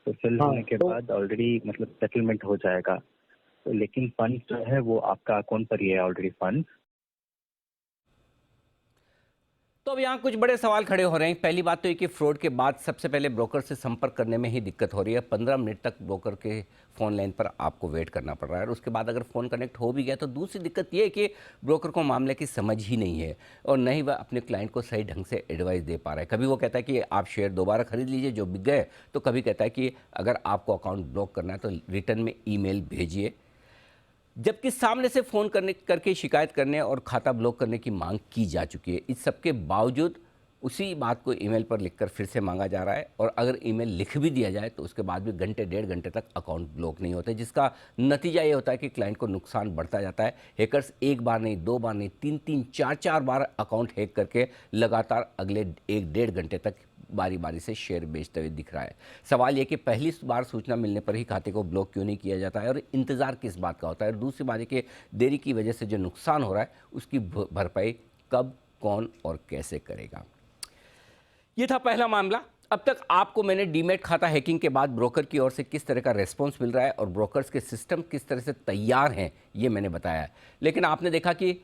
[SPEAKER 4] तो सेल होने के बाद ऑलरेडी मतलब सेटलमेंट हो जाएगा। तो लेकिन फंड जो है वो आपका अकाउंट पर ही है ऑलरेडी फंड।
[SPEAKER 1] तो अब यहाँ कुछ बड़े सवाल खड़े हो रहे हैं। पहली बात तो ये कि फ्रॉड के बाद सबसे पहले ब्रोकर से संपर्क करने में ही दिक्कत हो रही है। 15 मिनट तक ब्रोकर के फ़ोन लाइन पर आपको वेट करना पड़ रहा है, और उसके बाद अगर फ़ोन कनेक्ट हो भी गया तो दूसरी दिक्कत ये है कि ब्रोकर को मामले की समझ ही नहीं है, और न ही वह अपने क्लाइंट को सही ढंग से एडवाइस दे पा रहा है। कभी वो कहता है कि आप शेयर दोबारा खरीद लीजिए जो बिक गए, तो कभी कहता है कि अगर आपको अकाउंट ब्लॉक करना है तो रिटर्न में ईमेल भेजिए, जबकि सामने से फ़ोन करके शिकायत करने और खाता ब्लॉक करने की मांग की जा चुकी है। इस सब के बावजूद उसी बात को ईमेल पर लिखकर फिर से मांगा जा रहा है, और अगर ईमेल लिख भी दिया जाए तो उसके बाद भी घंटे डेढ़ घंटे तक अकाउंट ब्लॉक नहीं होते, जिसका नतीजा ये होता है कि क्लाइंट को नुकसान बढ़ता जाता है। हैकर्स एक बार नहीं, दो बार नहीं, तीन चार बार अकाउंट हैक करके लगातार अगले एक डेढ़ घंटे तक बारी बारी से शेयर बेचते हुए दिख रहा है। सवाल ये कि पहली बार सूचना मिलने पर ही खाते को ब्लॉक क्यों नहीं किया जाता है, और इंतज़ार किस बात का होता है, और दूसरी बात है कि देरी की वजह से जो नुकसान हो रहा है उसकी भरपाई कब कौन और कैसे करेगा। ये था पहला मामला। अब तक आपको मैंने डीमैट खाता हैकिंग के बाद ब्रोकर की ओर से किस तरह का रेस्पॉन्स मिल रहा है और ब्रोकर्स के सिस्टम किस तरह से तैयार हैं, ये मैंने बताया है। लेकिन आपने देखा कि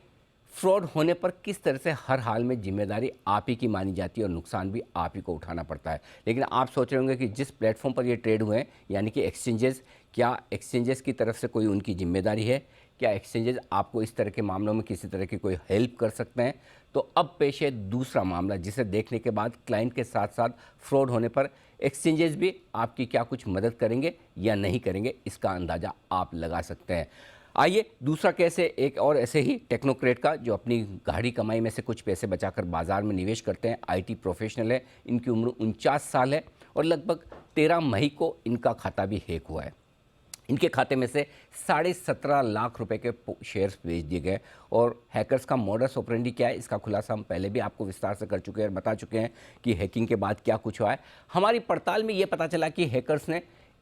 [SPEAKER 1] फ्रॉड होने पर किस तरह से हर हाल में जिम्मेदारी आप ही की मानी जाती है और नुकसान भी आप ही को उठाना पड़ता है। लेकिन आप सोच रहे होंगे कि जिस प्लेटफॉर्म पर ये ट्रेड हुए हैं, यानी कि एक्सचेंजेस, क्या एक्सचेंजेस की तरफ से कोई उनकी जिम्मेदारी है? क्या एक्सचेंजेस आपको इस तरह के मामलों में किसी तरह की कोई हेल्प कर सकते हैं? तो अब पेश है दूसरा मामला, जिसे देखने के बाद क्लाइंट के साथ साथ फ्रॉड होने पर एक्सचेंजेस भी आपकी क्या कुछ मदद करेंगे या नहीं करेंगे, इसका अंदाज़ा आप लगा सकते हैं। आइए दूसरा केस है एक और ऐसे ही टेक्नोक्रेट का, जो अपनी गाढ़ी कमाई में से कुछ पैसे बचाकर बाजार में निवेश करते हैं। आईटी प्रोफेशनल है, इनकी उम्र 49 साल है और लगभग 13 मई को इनका खाता भी हैक हुआ है। इनके खाते में से 17.5 लाख रुपए के शेयर्स बेच दिए गए। और हैकर्स का मॉडस ऑपरेंडी क्या है, इसका खुलासा हम पहले भी आपको विस्तार से कर चुके हैं और बता चुके हैं कि हैकिंग के बाद क्या कुछ हुआ है। हमारी पड़ताल में ये पता चला कि हैकर्स ने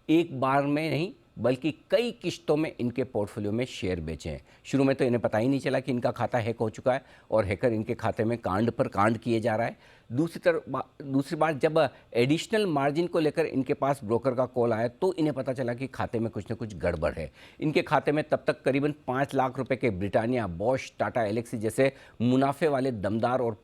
[SPEAKER 1] एक बार में नहीं बल्कि कई किश्तों में इनके पोर्टफोलियो में शेयर बेचे हैं। शुरू में तो इन्हें पता ही नहीं चला कि इनका खाता हैक हो चुका है और हैकर इनके खाते में कांड पर कांड किए जा रहा है। दूसरी बार जब एडिशनल मार्जिन को लेकर इनके पास ब्रोकर का कॉल आया तो इन्हें पता चला कि खाते में कुछ न कुछ गड़बड़ है। इनके खाते में तब तक करीबन 5 लाख रुपए के ब्रिटानिया, बॉश, टाटा एलेक्सी जैसे मुनाफे वाले दमदार और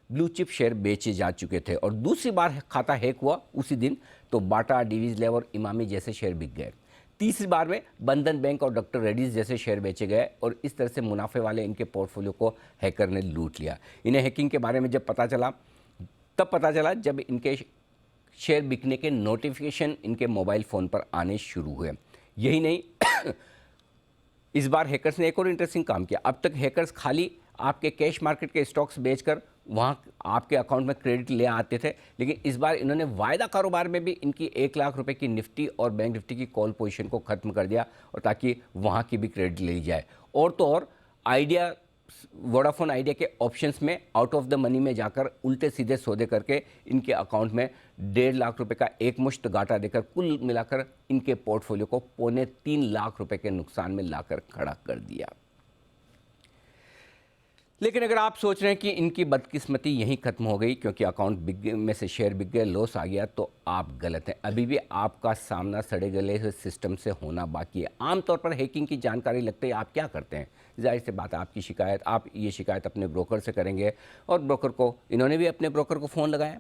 [SPEAKER 1] ब्लू चिप शेयर बेचे जा चुके थे। और दूसरी बार खाता हैक हुआ उसी दिन तो बाटा, डिवीज लेव और इमामी जैसे शेयर बिक गए। तीसरी बार में बंधन बैंक और डॉक्टर रेड्डीज जैसे शेयर बेचे गए और इस तरह से मुनाफे वाले इनके पोर्टफोलियो को हैकर ने लूट लिया। इन्हें हैकिंग के बारे में जब पता चला तब पता चला जब इनके शेयर बिकने के नोटिफिकेशन इनके मोबाइल फ़ोन पर आने शुरू हुए। यही नहीं इस बार हैकर्स ने एक और इंटरेस्टिंग काम किया। अब तक हैकर्स खाली आपके कैश मार्केट के स्टॉक्स बेचकर वहाँ आपके अकाउंट में क्रेडिट ले आते थे, लेकिन इस बार इन्होंने वायदा कारोबार में भी इनकी 1 लाख रुपए की निफ्टी और बैंक निफ्टी की कॉल पोजीशन को ख़त्म कर दिया और ताकि वहाँ की भी क्रेडिट ले ली जाए। और तो और आइडिया, वोडाफोन आइडिया के ऑप्शंस में आउट ऑफ द मनी में जाकर उल्टे सीधे सौदे करके इनके अकाउंट में 1.5 लाख रुपए का एक मुश्त घाटा देकर कुल मिलाकर इनके पोर्टफोलियो को 2.25 लाख रुपए के नुकसान में लाकर खड़ा कर दिया। लेकिन अगर आप सोच रहे हैं कि इनकी बदकिस्मती यहीं खत्म हो गई क्योंकि अकाउंट बिक में से शेयर बिक गए, लॉस आ गया, तो आप गलत हैं। अभी भी आपका सामना सड़े गले हुए सिस्टम से होना बाकी है। आमतौर पर हैकिंग की जानकारी लगते ही आप क्या करते हैं? जाहिर सी बात है आप ये शिकायत अपने ब्रोकर से करेंगे और ब्रोकर को, इन्होंने भी अपने ब्रोकर को फ़ोन लगाया।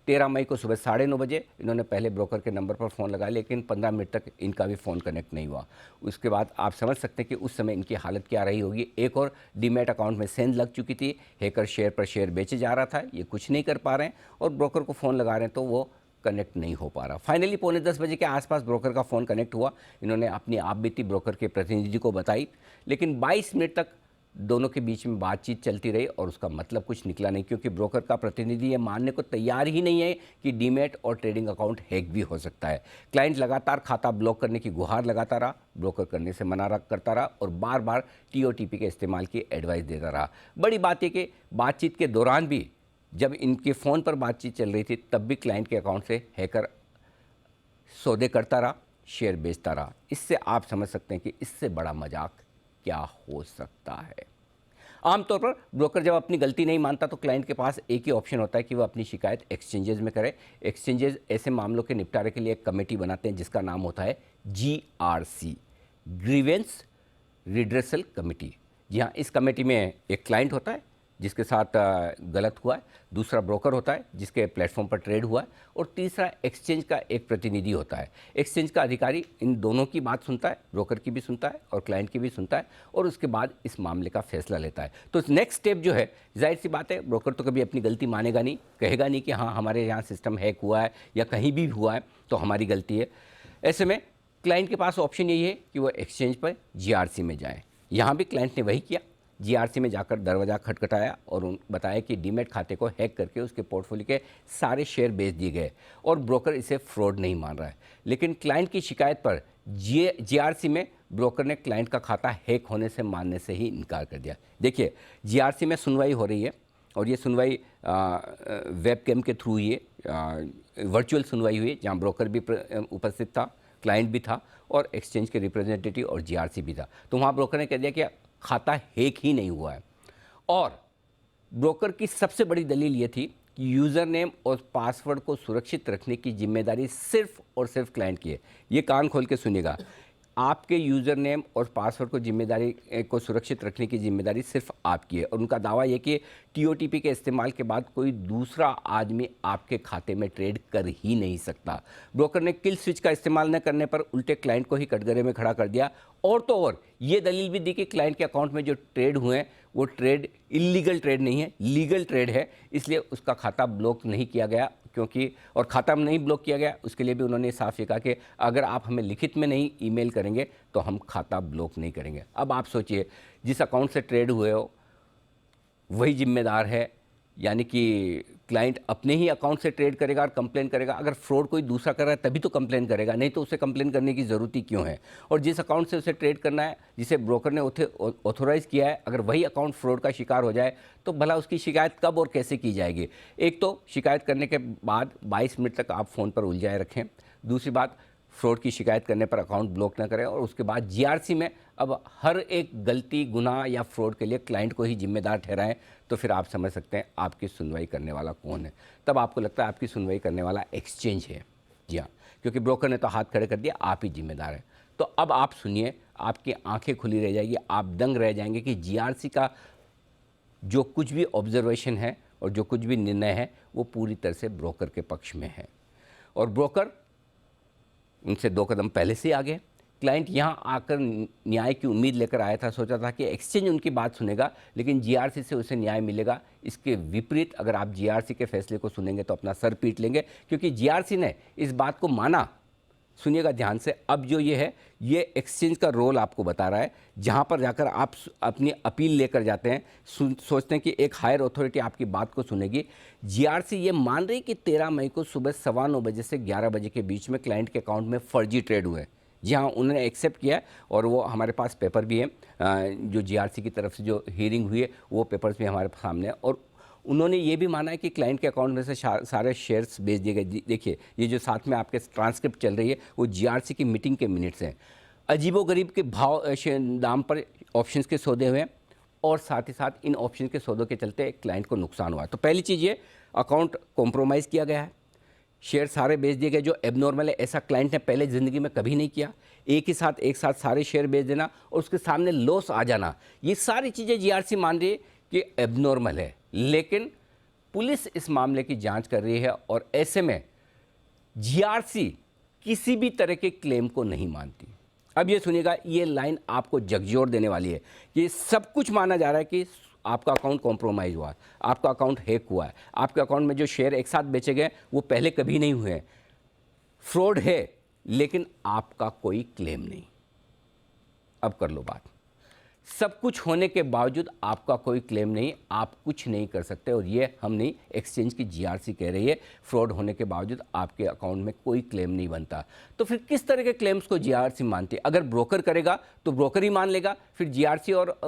[SPEAKER 1] 13 मई को सुबह 9:30 बजे इन्होंने पहले ब्रोकर के नंबर पर फ़ोन लगाया, लेकिन 15 मिनट तक इनका भी फ़ोन कनेक्ट नहीं हुआ। उसके बाद आप समझ सकते हैं कि उस समय इनकी हालत क्या रही होगी। एक और डीमैट अकाउंट में सेंध लग चुकी थी, हैकर शेयर पर शेयर बेचे जा रहा था, ये कुछ नहीं कर पा रहे हैं और ब्रोकर को फ़ोन लगा रहे हैं तो वो कनेक्ट नहीं हो पा रहा। फाइनली 9:45 बजे के आसपास ब्रोकर का फ़ोन कनेक्ट हुआ। इन्होंने अपनी आप बीती ब्रोकर के प्रतिनिधि को बताई, लेकिन 22 मिनट तक दोनों के बीच में बातचीत चलती रही और उसका मतलब कुछ निकला नहीं, क्योंकि ब्रोकर का प्रतिनिधि ये मानने को तैयार ही नहीं है कि डीमैट और ट्रेडिंग अकाउंट हैक भी हो सकता है। क्लाइंट लगातार खाता ब्लॉक करने की गुहार लगाता रहा, ब्रोकर करने से मना करता रहा और बार बार TOTP के इस्तेमाल की एडवाइस देता रहा। बड़ी बात है कि बातचीत के दौरान भी जब इनके फ़ोन पर बातचीत चल रही थी तब भी क्लाइंट के अकाउंट से हैकर सौदे करता रहा, शेयर बेचता रहा। इससे आप समझ सकते हैं कि इससे बड़ा मजाक क्या हो सकता है। आमतौर पर ब्रोकर जब अपनी गलती नहीं मानता तो क्लाइंट के पास एक ही ऑप्शन होता है कि वो अपनी शिकायत एक्सचेंजेस में करे। एक्सचेंजेस ऐसे मामलों के निपटारे के लिए एक कमेटी बनाते हैं जिसका नाम होता है GRC, ग्रीवेंस रिड्रेसल कमेटी। जी हाँ, इस कमेटी में एक क्लाइंट होता है जिसके साथ गलत हुआ है, दूसरा ब्रोकर होता है जिसके प्लेटफॉर्म पर ट्रेड हुआ है और तीसरा एक्सचेंज का एक प्रतिनिधि होता है। एक्सचेंज का अधिकारी इन दोनों की बात सुनता है, ब्रोकर की भी सुनता है और क्लाइंट की भी सुनता है और उसके बाद इस मामले का फैसला लेता है। तो नेक्स्ट स्टेप जो है, जाहिर सी बात है, ब्रोकर तो कभी अपनी गलती मानेगा नहीं, कहेगा नहीं कि हाँ हमारे यहाँ सिस्टम हैक हुआ है या कहीं भी हुआ है तो हमारी गलती है। ऐसे में क्लाइंट के पास ऑप्शन यही है कि वो एक्सचेंज पर GRC में जाएँ। यहाँ भी क्लाइंट ने वही किया, GRC में जाकर दरवाज़ा खटखटाया और बताया कि डीमैट खाते को हैक करके उसके पोर्टफोलियो के सारे शेयर बेच दिए गए और ब्रोकर इसे फ्रॉड नहीं मान रहा है। लेकिन क्लाइंट की शिकायत पर GRC में ब्रोकर ने क्लाइंट का खाता हैक होने से मानने से ही इनकार कर दिया। देखिए, GRC में सुनवाई हो रही है और ये सुनवाई वेबकैम के थ्रू हुई है, वर्चुअल सुनवाई हुई है जहाँ ब्रोकर भी उपस्थित था, क्लाइंट भी था और एक्सचेंज के रिप्रेजेंटेटिव और GRC भी था। तो वहाँ ब्रोकर ने कह दिया कि खाता हैक ही नहीं हुआ है और ब्रोकर की सबसे बड़ी दलील ये थी कि यूज़र नेम और पासवर्ड को सुरक्षित रखने की जिम्मेदारी सिर्फ और सिर्फ क्लाइंट की है। ये कान खोल के सुनिएगा, आपके यूज़र नेम और पासवर्ड को जिम्मेदारी को सुरक्षित रखने की जिम्मेदारी सिर्फ आपकी है। और उनका दावा यह कि टीओटीपी के इस्तेमाल के बाद कोई दूसरा आदमी आपके खाते में ट्रेड कर ही नहीं सकता। ब्रोकर ने किल स्विच का इस्तेमाल न करने पर उल्टे क्लाइंट को ही कटघरे में खड़ा कर दिया। और तो और ये दलील भी दी कि क्लाइंट के अकाउंट में जो ट्रेड हुए हैं वो ट्रेड इलीगल ट्रेड नहीं है, लीगल ट्रेड है, इसलिए उसका खाता ब्लॉक नहीं किया गया। क्योंकि और खाता नहीं ब्लॉक किया गया, उसके लिए भी उन्होंने साफ ये कहा कि अगर आप हमें लिखित में नहीं ईमेल करेंगे तो हम खाता ब्लॉक नहीं करेंगे। अब आप सोचिए, जिस अकाउंट से ट्रेड हुए हो वही जिम्मेदार है, यानी कि क्लाइंट अपने ही अकाउंट से ट्रेड करेगा और कंप्लेन करेगा। अगर फ्रॉड कोई दूसरा कर रहा है तभी तो कंप्लेन करेगा, नहीं तो उसे कंप्लेन करने की ज़रूरत ही क्यों है। और जिस अकाउंट से उसे ट्रेड करना है, जिसे ब्रोकर ने ऑथोराइज किया है, अगर वही अकाउंट फ्रॉड का शिकार हो जाए तो भला उसकी शिकायत कब और कैसे की जाएगी। एक तो शिकायत करने के बाद 22 मिनट तक आप फ़ोन पर उलझाए रखें, दूसरी बात फ्रॉड की शिकायत करने पर अकाउंट ब्लॉक ना करें, और उसके बाद जीआरसी में अब हर एक गलती, गुनाह या फ्रॉड के लिए क्लाइंट को ही जिम्मेदार ठहराएं, तो फिर आप समझ सकते हैं आपकी सुनवाई करने वाला कौन है। तब आपको लगता है आपकी सुनवाई करने वाला एक्सचेंज है। जी हाँ, क्योंकि ब्रोकर ने तो हाथ खड़े कर दिया, आप ही जिम्मेदार हैं। तो अब आप सुनिए, आपकी आंखें खुली रह जाएगी, आप दंग रह जाएंगे कि जीआरसी का जो कुछ भी ऑब्जर्वेशन है और जो कुछ भी निर्णय है वो पूरी तरह से ब्रोकर के पक्ष में है। और ब्रोकर उनसे 2 कदम पहले से आ गए। क्लाइंट यहाँ आकर न्याय की उम्मीद लेकर आया था, सोचा था कि एक्सचेंज उनकी बात सुनेगा लेकिन जीआरसी से उसे न्याय मिलेगा। इसके विपरीत अगर आप जीआरसी के फैसले को सुनेंगे तो अपना सर पीट लेंगे, क्योंकि जीआरसी ने इस बात को माना। सुनिएगा ध्यान से, अब जो ये है, ये एक्सचेंज का रोल आपको बता रहा है। जहाँ पर जाकर आप अपनी अपील लेकर जाते हैं, सोचते हैं कि एक हायर अथॉरिटी आपकी बात को सुनेगी। जीआरसी ये मान रही कि 13 मई को सुबह 9:15 बजे से 11 बजे के बीच में क्लाइंट के अकाउंट में फर्जी ट्रेड हुए। जी हाँ, उन्होंने एक्सेप्ट किया और वो हमारे पास पेपर भी है, जो जीआरसी की तरफ से जो हियरिंग हुई है वो पेपर्स भी हमारे सामने है। और उन्होंने ये भी माना है कि क्लाइंट के अकाउंट में से सारे शेयर्स बेच दिए गए। देखिए, ये जो साथ में आपके ट्रांसक्रिप्ट चल रही है वो जीआरसी की मीटिंग के मिनट्स हैं। अजीबोगरीब के भाव दाम पर ऑप्शंस के सौदे हुए, और साथ ही साथ इन ऑप्शन के सौदों के चलते क्लाइंट को नुकसान हुआ है। तो पहली चीज़ ये, अकाउंट कॉम्प्रोमाइज़ किया गया है, शेयर सारे बेच दिए गए, जो एबनॉर्मल है, ऐसा क्लाइंट ने पहले ज़िंदगी में कभी नहीं किया। एक साथ सारे शेयर बेच देना और उसके सामने लॉस आ जाना, ये सारी चीज़ें जीआरसी मान रही है कि एबनॉर्मल है। लेकिन पुलिस इस मामले की जांच कर रही है और ऐसे में जीआरसी किसी भी तरह के क्लेम को नहीं मानती। अब ये सुनिएगा, ये लाइन आपको झकझोर देने वाली है कि सब कुछ माना जा रहा है कि आपका अकाउंट कॉम्प्रोमाइज़ हुआ है, आपका अकाउंट हैक हुआ है, आपके अकाउंट में जो शेयर एक साथ बेचे गए वो पहले कभी नहीं हुए हैं, फ्रॉड है, लेकिन आपका कोई क्लेम नहीं। अब कर लो बात, सब कुछ होने के बावजूद आपका कोई क्लेम नहीं, आप कुछ नहीं कर सकते। और ये हम नहीं, एक्सचेंज की जीआरसी कह रही है, फ्रॉड होने के बावजूद आपके अकाउंट में कोई क्लेम नहीं बनता। तो फिर किस तरह के क्लेम्स को जीआरसी मानती है? अगर ब्रोकर करेगा तो ब्रोकर ही मान लेगा, फिर जीआरसी और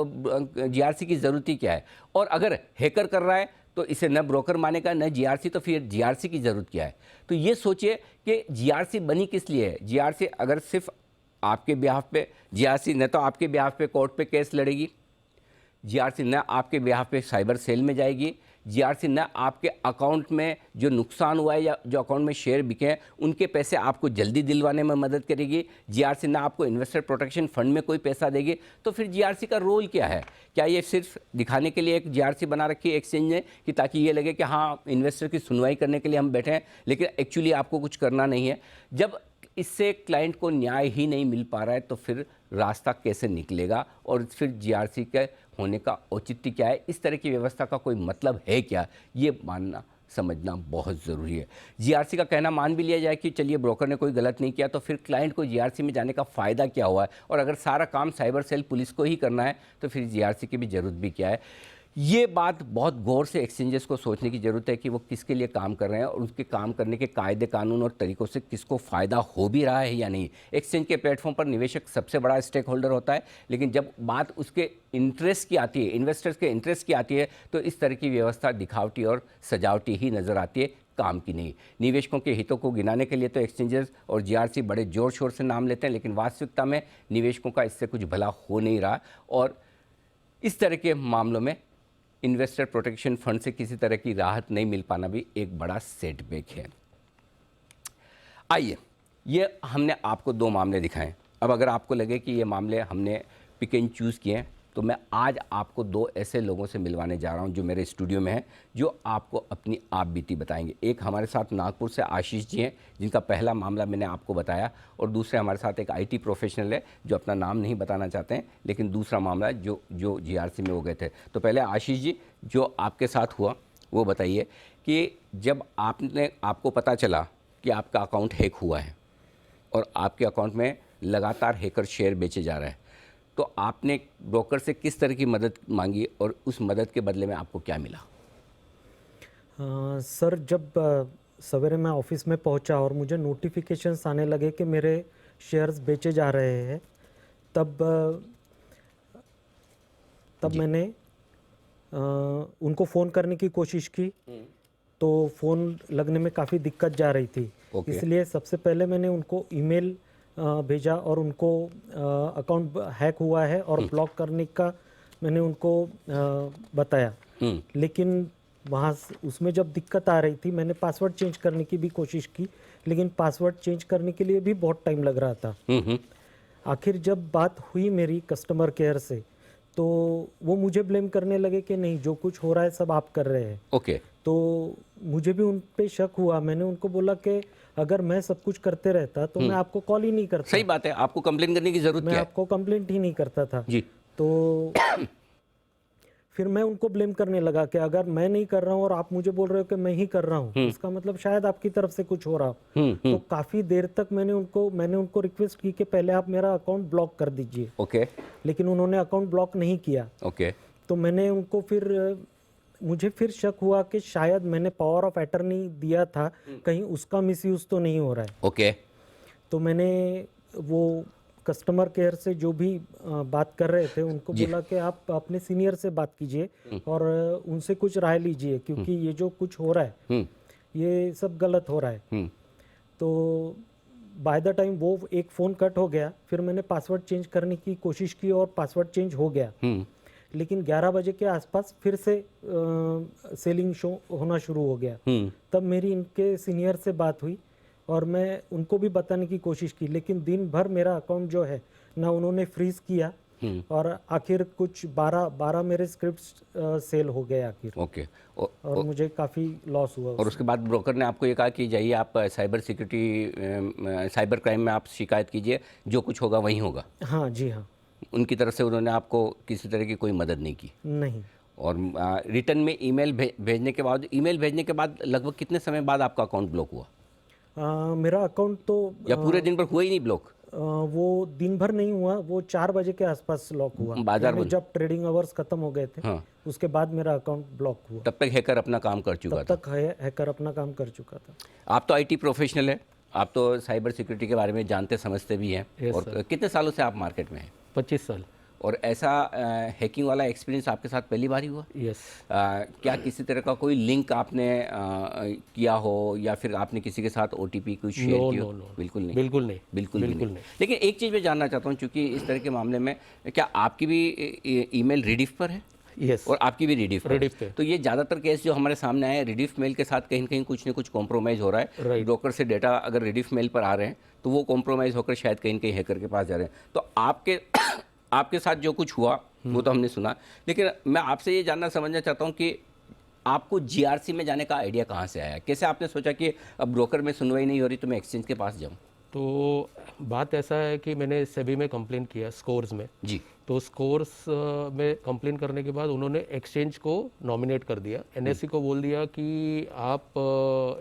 [SPEAKER 1] जीआरसी की ज़रूरत ही क्या है? और अगर हैकर कर रहा है तो इसे न ब्रोकर मानेगा न जीआरसी, तो फिर जीआरसी की ज़रूरत क्या है? तो ये सोचिए कि जीआरसी बनी किस लिए है। जीआरसी अगर सिर्फ आपके बिहाफ पे, जीआरसी न तो आपके बिहाफ पे कोर्ट पे केस लड़ेगी, जीआरसी न आपके बिहाफ पे साइबर सेल में जाएगी, जीआरसी न आपके अकाउंट में जो नुकसान हुआ है या जो अकाउंट में शेयर बिके हैं उनके पैसे आपको जल्दी दिलवाने में मदद करेगी, जीआरसी न आपको इन्वेस्टर प्रोटेक्शन फंड में कोई पैसा देगी। तो फिर जीआरसी का रोल क्या है? क्या ये सिर्फ दिखाने के लिए एक जीआरसी बना रखी है एक्सचेंज ने कि ताकि ये लगे कि हाँ, इन्वेस्टर की सुनवाई करने के लिए हम बैठे हैं, लेकिन एक्चुअली आपको कुछ करना नहीं है? जब इससे क्लाइंट को न्याय ही नहीं मिल पा रहा है तो फिर रास्ता कैसे निकलेगा और फिर जीआरसी के होने का औचित्य क्या है? इस तरह की व्यवस्था का कोई मतलब है क्या? ये मानना समझना बहुत ज़रूरी है। जीआरसी का कहना मान भी लिया जाए कि चलिए ब्रोकर ने कोई गलत नहीं किया, तो फिर क्लाइंट को जीआरसी में जाने का फ़ायदा क्या हुआ है? और अगर सारा काम साइबर सेल पुलिस को ही करना है तो फिर जीआरसी की भी ज़रूरत भी क्या है? ये बात बहुत गौर से एक्सचेंजेस को सोचने की ज़रूरत है कि वो किसके लिए काम कर रहे हैं और उसके काम करने के कायदे कानून और तरीक़ों से किसको फ़ायदा हो भी रहा है या नहीं। एक्सचेंज के प्लेटफॉर्म पर निवेशक सबसे बड़ा स्टेक होल्डर होता है, लेकिन जब बात उसके इंटरेस्ट की आती है, इन्वेस्टर्स के इंटरेस्ट की आती है, तो इस तरह की व्यवस्था दिखावटी और सजावटी ही नज़र आती है, काम की नहीं। निवेशकों के हितों को गिनाने के लिए तो एक्सचेंजेस और जीआरसी बड़े ज़ोर शोर से नाम लेते हैं, लेकिन वास्तविकता में निवेशकों का इससे कुछ भला हो नहीं रहा। और इस तरह के मामलों में इन्वेस्टर प्रोटेक्शन फंड से किसी तरह की राहत नहीं मिल पाना भी एक बड़ा सेटबैक है। आइए, ये हमने आपको 2 मामले दिखाएं। अब अगर आपको लगे कि ये मामले हमने पिक एंड चूज़ किए हैं, तो मैं आज आपको 2 ऐसे लोगों से मिलवाने जा रहा हूं जो मेरे स्टूडियो में हैं, जो आपको अपनी आप बीती बताएंगे। एक हमारे साथ नागपुर से आशीष जी हैं, जिनका पहला मामला मैंने आपको बताया, और दूसरे हमारे साथ एक IT प्रोफेशनल है जो अपना नाम नहीं बताना चाहते हैं, लेकिन दूसरा मामला जो GRC में हो गए थे। तो पहले आशीष जी, जो आपके साथ हुआ वो बताइए कि जब आपको पता चला कि आपका अकाउंट हैक हुआ है और आपके अकाउंट में लगातार हैकर शेयर बेचे जा रहे हैं, तो आपने ब्रोकर से किस तरह की मदद मांगी और उस मदद के बदले में आपको क्या मिला?
[SPEAKER 5] सर, जब सवेरे मैं ऑफिस में पहुंचा और मुझे नोटिफिकेशंस आने लगे कि मेरे शेयर्स बेचे जा रहे हैं, तब मैंने उनको फ़ोन करने की कोशिश की, तो फ़ोन लगने में काफ़ी दिक्कत जा रही थी। इसलिए सबसे पहले मैंने उनको ईमेल भेजा और उनको अकाउंट हैक हुआ है और ब्लॉक करने का मैंने उनको बताया। लेकिन वहाँ उसमें जब दिक्कत आ रही थी, मैंने पासवर्ड चेंज करने की भी कोशिश की, लेकिन पासवर्ड चेंज करने के लिए भी बहुत टाइम लग रहा था। आखिर जब बात हुई मेरी कस्टमर केयर से, तो वो मुझे ब्लेम करने लगे कि नहीं, जो कुछ हो रहा है सब आप कर रहे हैं। तो मुझे भी उन पे शक हुआ। मैंने उनको बोला कि अगर मैं सब कुछ करते रहता तो मैं आपको कॉल ही नहीं करता।
[SPEAKER 1] सही बात है, आपको कंप्लेंट करने की जरूरत क्या है?
[SPEAKER 5] मैं आपको कंप्लेंट ही नहीं करता था
[SPEAKER 1] जी।
[SPEAKER 5] तो फिर मैं उनको ब्लेम करने लगा कि अगर मैं नहीं कर रहा हूँ और आप मुझे बोल रहे हो कि मैं ही कर रहा हूँ, इसका मतलब शायद आपकी तरफ से कुछ हो रहा हो। तो काफी देर तक मैंने उनको रिक्वेस्ट की कि पहले आप मेरा अकाउंट ब्लॉक कर दीजिए। लेकिन उन्होंने अकाउंट ब्लॉक नहीं किया। तो मैंने उनको मुझे फिर शक हुआ कि शायद मैंने पावर ऑफ अटर्नी दिया था, कहीं उसका मिसयूज तो नहीं हो रहा है। तो मैंने वो कस्टमर केयर से जो भी बात कर रहे थे उनको बोला कि आप अपने सीनियर से बात कीजिए और उनसे कुछ राय लीजिए, क्योंकि ये जो कुछ हो रहा है ये सब गलत हो रहा है। तो बाय द टाइम वो एक फ़ोन कट हो गया, फिर मैंने पासवर्ड चेंज करने की कोशिश की और पासवर्ड चेंज हो गया। लेकिन 11 बजे के आसपास फिर से सेलिंग शो होना शुरू हो गया। तब मेरी इनके सीनियर से बात हुई और मैं उनको भी बताने की कोशिश की, लेकिन दिन भर मेरा अकाउंट जो है ना उन्होंने फ्रीज किया और आखिर कुछ 12 मेरे स्क्रिप्ट्स सेल हो गए आखिर। और मुझे काफ़ी लॉस हुआ।
[SPEAKER 1] और उसके बाद ब्रोकर ने आपको ये कहा कि जाइए आप साइबर क्राइम में आप शिकायत कीजिए, जो कुछ होगा वही होगा?
[SPEAKER 5] हाँ जी, हाँ।
[SPEAKER 1] उनकी तरफ से उन्होंने आपको किसी तरह की कोई मदद नहीं की?
[SPEAKER 5] नहीं।
[SPEAKER 1] और रिटर्न में ईमेल भेजने के बाद लगभग कितने समय बाद आपका अकाउंट ब्लॉक हुआ?
[SPEAKER 5] मेरा अकाउंट तो
[SPEAKER 1] या पूरे दिन भर हुआ ही नहीं ब्लॉक?
[SPEAKER 5] वो दिन भर नहीं हुआ, वो 4 बजे के आसपास लॉक हुआ।
[SPEAKER 1] बाजार
[SPEAKER 5] में जब ट्रेडिंग आवर्स खत्म हो गए थे, उसके बाद मेरा अकाउंट ब्लॉक हुआ।
[SPEAKER 1] तब तक हैकर अपना काम कर चुका था?
[SPEAKER 5] तब तक हैकर अपना काम कर चुका था।
[SPEAKER 1] आप तो IT प्रोफेशनल है, आप तो साइबर सिक्योरिटी के बारे में जानते समझते भी हैं। और कितने सालों से आप मार्केट में हैं?
[SPEAKER 6] 25 साल।
[SPEAKER 1] और ऐसा हैकिंग वाला एक्सपीरियंस आपके साथ पहली बार ही हुआ?
[SPEAKER 6] यस।
[SPEAKER 1] क्या किसी तरह का कोई लिंक आपने किया हो या फिर आपने किसी के साथ OTP कुछ शेयर किया? बिल्कुल नहीं। बिल्कुल नहीं। लेकिन एक चीज़ मैं जानना चाहता हूँ, चूँकि इस तरह के मामले में क्या आपकी भी ईमेल रिडिफ पर है?
[SPEAKER 6] यस।
[SPEAKER 1] और आपकी भी रिडिफ पे। तो ये ज़्यादातर केस जो हमारे सामने आए, रिडिफ मेल के साथ कहीं ना कहीं कुछ ना कुछ कॉम्प्रोमाइज़ हो रहा है। ब्रोकर से डेटा अगर रिडिफ मेल पर आ रहे हैं तो वो कॉम्प्रोमाइज़ होकर शायद कहीं ना कहीं हैकर के पास जा रहे हैं। तो आपके साथ जो कुछ हुआ वो तो हमने सुना, लेकिन मैं आपसे ये जानना समझना चाहता हूँ कि आपको GRC में जाने का आइडिया कहाँ से आया? कैसे आपने सोचा कि अब ब्रोकर में सुनवाई नहीं हो रही तो मैं एक्सचेंज के पास जाऊँ?
[SPEAKER 6] तो बात ऐसा है कि मैंने सेबी में कंप्लेन किया, स्कोर्स में जी। तो स्कोर्स में कंप्लेन करने के बाद उन्होंने एक्सचेंज को नॉमिनेट कर दिया। NSE को बोल दिया कि आप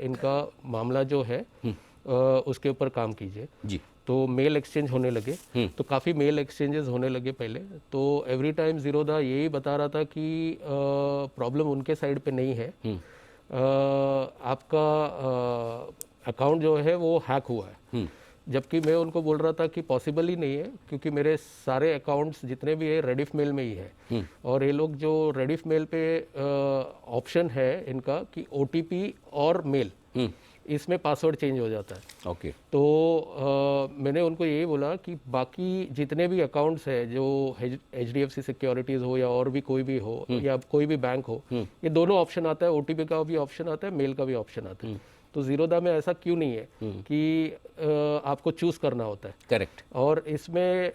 [SPEAKER 6] इनका मामला जो है उसके ऊपर काम कीजिए जी। तो मेल एक्सचेंज होने लगे, तो काफ़ी मेल एक्सचेंजेस होने लगे पहले। तो एवरी टाइम ज़ीरोधा यही बता रहा था कि प्रॉब्लम उनके साइड पे नहीं है, आपका अकाउंट जो है वो हैक हुआ है। जबकि मैं उनको बोल रहा था कि पॉसिबल ही नहीं है, क्योंकि मेरे सारे अकाउंट्स जितने भी है रेडिफ मेल में ही है। और ये लोग जो रेडिफ मेल पे ऑप्शन है इनका कि OTP और मेल इसमें पासवर्ड चेंज हो जाता है।
[SPEAKER 1] ओके।
[SPEAKER 6] तो मैंने उनको यही बोला कि बाकी जितने भी अकाउंट्स है जो HDFC सिक्योरिटीज़ हो या और भी कोई भी हो या कोई भी बैंक हो, ये दोनों ऑप्शन आता है, OTP का भी ऑप्शन आता है, मेल का भी ऑप्शन आता है। तो ज़ीरोधा में ऐसा क्यों नहीं है कि आपको चूज़ करना होता है।
[SPEAKER 1] करेक्ट।
[SPEAKER 6] और इसमें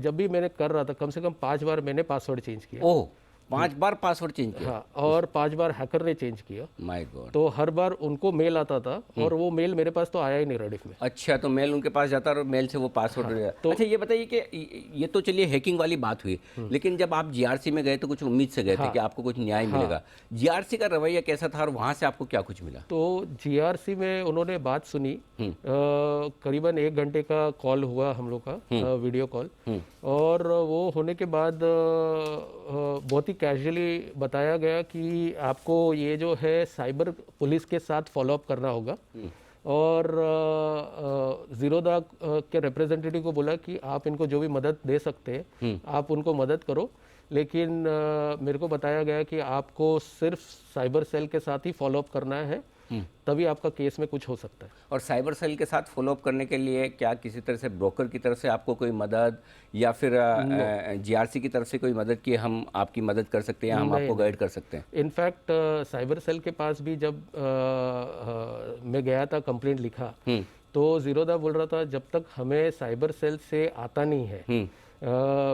[SPEAKER 6] जब भी मैंने कर रहा था कम से कम 5 बार मैंने पासवर्ड चेंज किया।
[SPEAKER 1] ओह, 5 बार पासवर्ड चेंज किया?
[SPEAKER 6] हाँ, और 5 बार हैकर ने चेंज किया।
[SPEAKER 1] My God.
[SPEAKER 6] तो हर बार उनको मेल आता था और वो मेल मेरे पास तो आया ही नहीं रेडिफ में।
[SPEAKER 1] अच्छा, तो मेल उनके पास जाता और मेल से वो पासवर्ड तो अच्छा, ये बताइए कि ये तो चलिए हैकिंग वाली बात हुई, लेकिन जब आप GRC में गए तो कुछ उम्मीद से गए थे कि आपको कुछ न्याय मिलेगा। GRC का रवैया कैसा था और वहाँ से आपको क्या कुछ मिला?
[SPEAKER 6] तो GRC में उन्होंने बात सुनी, करीबन 1 घंटे का कॉल हुआ हम लोग का, वीडियो कॉल, और वो होने के बाद बहुत ही कैजुअली बताया गया कि आपको ये जो है साइबर पुलिस के साथ फॉलोअप करना होगा। और ज़ीरोधा के रिप्रेजेंटेटिव को बोला कि आप इनको जो भी मदद दे सकते हैं आप उनको मदद करो, लेकिन मेरे को बताया गया कि आपको सिर्फ साइबर सेल के साथ ही फॉलोअप करना है, तभी आपका केस में कुछ हो सकता है।
[SPEAKER 1] और साइबर सेल के साथ फॉलोअप करने के लिए क्या किसी तरह से ब्रोकर की तरफ से आपको कोई मदद या फिर GRC की तरफ से कोई मदद की हम आपकी मदद कर सकते हैं या हम आपको गाइड कर सकते हैं?
[SPEAKER 6] इनफैक्ट साइबर सेल के पास भी जब मैं गया था, कंप्लेंट लिखा, तो ज़ीरोधा बोल रहा था जब तक हमें साइबर सेल से आता नहीं है,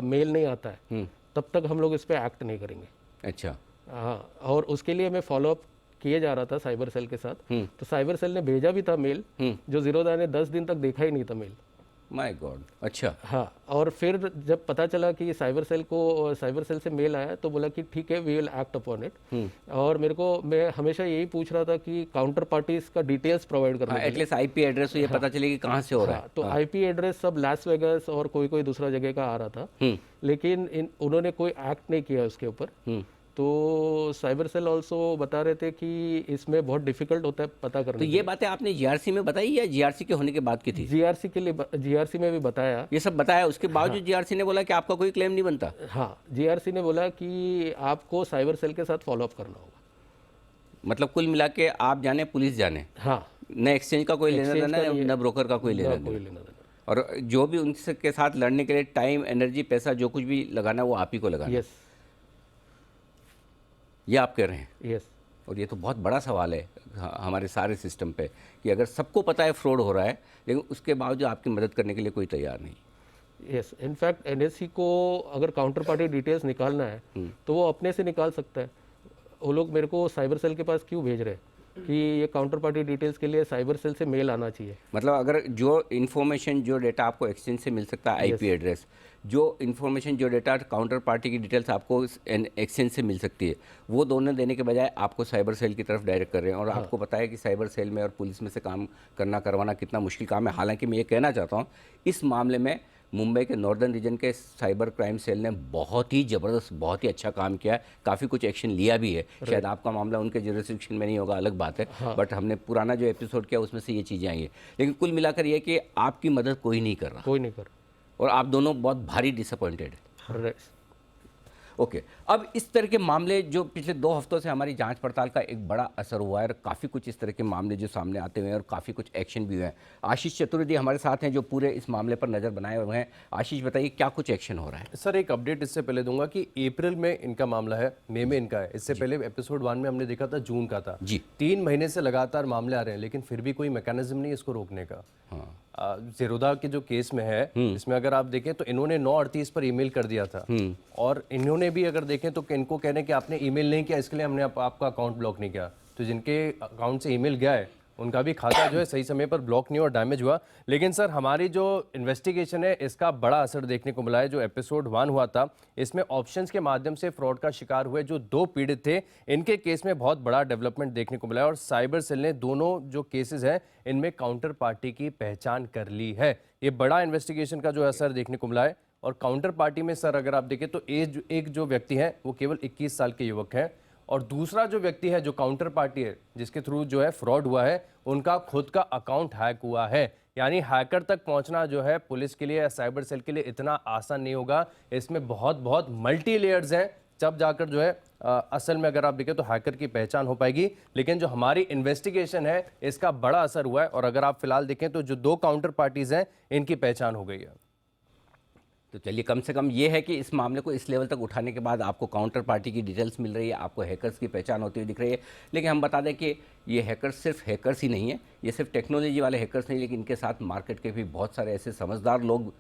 [SPEAKER 6] मेल नहीं आता है, तब तक हम लोग इस पर एक्ट नहीं करेंगे।
[SPEAKER 1] अच्छा।
[SPEAKER 6] हाँ, और उसके लिए मैं फॉलोअप किए जा रहा था साइबर सेल के साथ। तो साइबर सेल ने भेजा भी था मेल, जो ज़ीरोधा ने 10 दिन तक देखा ही नहीं था मेल।
[SPEAKER 1] My God. अच्छा।
[SPEAKER 6] हाँ, और फिर जब पता चला कि साइबर सेल से मेल आया तो बोला कि ठीक है, we will act upon it. और मैं हमेशा यही पूछ रहा था कि काउंटर पार्टीज का डिटेल्स प्रोवाइड करना,
[SPEAKER 1] एटलीस्ट IP एड्रेस तो ये पता चले कि कहाँ से हो रहा है।
[SPEAKER 6] तो IP एड्रेस सब लास वेगास और कोई दूसरा जगह का आ रहा था, लेकिन उन्होंने कोई एक्ट नहीं किया उसके ऊपर। तो साइबर सेल ऑल्सो बता रहे थे कि इसमें बहुत डिफिकल्ट होता है पता करना।
[SPEAKER 1] तो ये बातें आपने GRC में बताई या GRC के होने के बाद की थी?
[SPEAKER 6] GRC में भी बताया,
[SPEAKER 1] ये सब बताया, उसके बावजूद GRC ने बोला कि आपका कोई क्लेम नहीं बनता?
[SPEAKER 6] हाँ, GRC ने बोला कि आपको साइबर सेल के साथ फॉलोअप करना होगा।
[SPEAKER 1] मतलब कुल मिला के आप जाने पुलिस जाने,
[SPEAKER 6] हाँ,
[SPEAKER 1] न एक्सचेंज का कोई लेना देना न ब्रोकर का कोई लेना देना, और जो भी उनके के साथ लड़ने के लिए टाइम, एनर्जी, पैसा जो कुछ भी लगाना वो आप ही को लगाना।
[SPEAKER 6] यस,
[SPEAKER 1] ये आप कह रहे हैं?
[SPEAKER 6] यस।
[SPEAKER 1] और ये तो बहुत बड़ा सवाल है हमारे सारे सिस्टम पे कि अगर सबको पता है फ्रॉड हो रहा है, लेकिन उसके बावजूद आपकी मदद करने के लिए कोई तैयार नहीं।
[SPEAKER 6] यस, इनफैक्ट NSE को अगर काउंटर पार्टी डिटेल्स निकालना है तो वो अपने से निकाल सकता है। वो लोग मेरे को साइबर सेल के पास क्यों भेज रहे हैं कि ये काउंटर पार्टी डिटेल्स के लिए साइबर सेल से मेल आना चाहिए?
[SPEAKER 1] मतलब अगर जो इन्फॉर्मेशन, जो डेटा आपको एक्सचेंज से मिल सकता है, IP एड्रेस, जो इन्फॉर्मेशन, जो डेटा काउंटर पार्टी की डिटेल्स आपको एक्सचेंज से मिल सकती है, वो दोनों देने के बजाय आपको साइबर सेल की तरफ डायरेक्ट कर रहे हैं। और आपको पता है कि साइबर सेल में और पुलिस में से काम करवाना कितना मुश्किल काम है। हालांकि मैं ये कहना चाहता हूँ, इस मामले में मुंबई के नॉर्दर्न रीजन के साइबर क्राइम सेल ने बहुत ही ज़बरदस्त, बहुत ही अच्छा काम किया है, काफ़ी कुछ एक्शन लिया भी है। शायद आपका मामला उनके जुरिस्डिक्शन में नहीं होगा, अलग बात है, बट हमने पुराना जो एपिसोड किया उसमें से ये चीज़ें आई है। लेकिन कुल मिलाकर ये कि आपकी मदद कोई नहीं कर रहा,
[SPEAKER 6] कोई नहीं कर रहा,
[SPEAKER 1] और आप दोनों बहुत भारी डिसअपॉइंटेड है। ओके, अब इस तरह के मामले जो पिछले 2 हफ्तों से हमारी जांच पड़ताल का एक बड़ा असर हुआ है, और काफ़ी कुछ इस तरह के मामले जो सामने आते हुए हैं और काफ़ी कुछ एक्शन भी हुए हैं। आशीष चतुर्वेदी हमारे साथ हैं जो पूरे इस मामले पर नज़र बनाए हुए हैं। आशीष, बताइए क्या कुछ एक्शन हो रहा है?
[SPEAKER 7] सर, एक अपडेट इससे पहले दूंगा कि अप्रैल में इनका मामला है, मई में इनका है। इससे पहले एपिसोड 1 में हमने देखा था जून का था
[SPEAKER 1] जी।
[SPEAKER 7] 3 महीने से लगातार मामले आ रहे हैं, लेकिन फिर भी कोई मैकेनिज्म नहीं इसको रोकने का। ज़ीरोधा के जो केस में है, इसमें अगर आप देखें तो इन्होंने 9:38 पर ईमेल कर दिया था, और इन्होंने भी अगर देखें तो इनको कहने कि आपने ईमेल नहीं किया, इसके लिए हमने आपका अकाउंट ब्लॉक नहीं किया। तो जिनके अकाउंट से ईमेल गया है उनका भी खाता जो है सही समय पर ब्लॉक नहीं और डैमेज हुआ। लेकिन सर, हमारी जो इन्वेस्टिगेशन है इसका बड़ा असर देखने को मिला है। जो एपिसोड 1 हुआ था, इसमें ऑप्शंस के माध्यम से फ्रॉड का शिकार हुए जो 2 पीड़ित थे, इनके केस में बहुत बड़ा डेवलपमेंट देखने को मिला है। और साइबर सेल ने दोनों जो केसेस हैं इनमें काउंटर पार्टी की पहचान कर ली है। ये बड़ा इन्वेस्टिगेशन का जो असर देखने को मिला है। और काउंटर पार्टी में सर अगर आप देखें तो एक जो व्यक्ति है वो केवल 21 साल के युवक हैं, और दूसरा जो व्यक्ति है जो काउंटर पार्टी है जिसके थ्रू जो है फ्रॉड हुआ है, उनका खुद का अकाउंट हैक हुआ है। यानी हैकर तक पहुंचना जो है पुलिस के लिए या साइबर सेल के लिए इतना आसान नहीं होगा। इसमें बहुत मल्टी लेयर्स हैं, तब जाकर जो है असल में अगर आप देखें तो हैकर की पहचान हो पाएगी। लेकिन जो हमारी इन्वेस्टिगेशन है इसका बड़ा असर हुआ है, और अगर आप फिलहाल देखें तो जो 2 काउंटर पार्टीज हैं इनकी पहचान हो गई है।
[SPEAKER 1] तो चलिए, कम से कम ये है कि इस मामले को इस लेवल तक उठाने के बाद आपको काउंटर पार्टी की डिटेल्स मिल रही है, आपको हैकर्स की पहचान होती हुई दिख रही है। लेकिन हम बता दें कि ये हैकर्स सिर्फ हैकर्स ही नहीं है, ये सिर्फ टेक्नोलॉजी वाले हैकर्स नहीं, लेकिन इनके साथ मार्केट के भी बहुत सारे ऐसे समझदार लोग,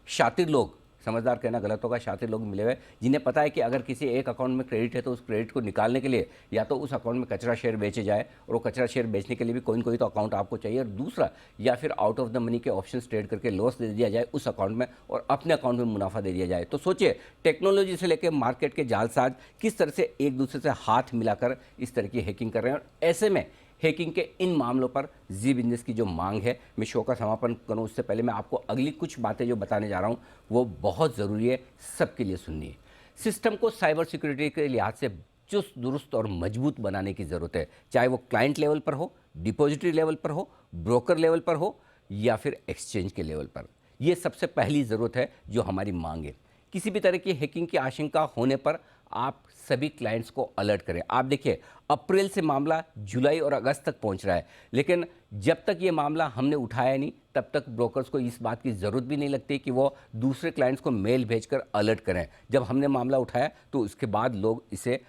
[SPEAKER 1] शातिर लोग, समझदार कहना गलत होगा, शातिर लोग मिले हुए, जिन्हें पता है कि अगर किसी एक अकाउंट में क्रेडिट है तो उस क्रेडिट को निकालने के लिए या तो उस अकाउंट में कचरा शेयर बेचे जाए, और वो कचरा शेयर बेचने के लिए भी कोई न कोई तो अकाउंट आपको चाहिए, और दूसरा या फिर आउट ऑफ द मनी के ऑप्शंस ट्रेड करके लॉस दे दिया जाए उस अकाउंट में और अपने अकाउंट में मुनाफा दे दिया जाए। तो सोचिए, टेक्नोलॉजी से लेकर मार्केट के जालसाज किस तरह से एक दूसरे से हाथ मिलाकर इस तरह की हैकिंग कर रहे हैं। और ऐसे में हैकिंग के इन मामलों पर जी बिजनेस की जो मांग है, मैं शो का समापन करूं उससे पहले मैं आपको अगली कुछ बातें जो बताने जा रहा हूं वो बहुत ज़रूरी है, सबके लिए सुननी है। सिस्टम को साइबर सिक्योरिटी के लिहाज से चुस्त दुरुस्त और मजबूत बनाने की ज़रूरत है, चाहे वो क्लाइंट लेवल पर हो, डिपॉजिटरी लेवल पर हो, ब्रोकर लेवल पर हो या फिर एक्सचेंज के लेवल पर। ये सबसे पहली ज़रूरत है जो हमारी मांग है। किसी भी तरह की हैकिंग की आशंका होने पर आप सभी क्लाइंट्स को अलर्ट करें। आप देखिए, अप्रैल से मामला जुलाई और अगस्त तक पहुंच रहा है, लेकिन जब तक ये मामला हमने उठाया नहीं तब तक ब्रोकर्स को इस बात की ज़रूरत भी नहीं लगती कि वो दूसरे क्लाइंट्स को मेल भेजकर अलर्ट करें। जब हमने मामला उठाया तो उसके बाद लोग इसे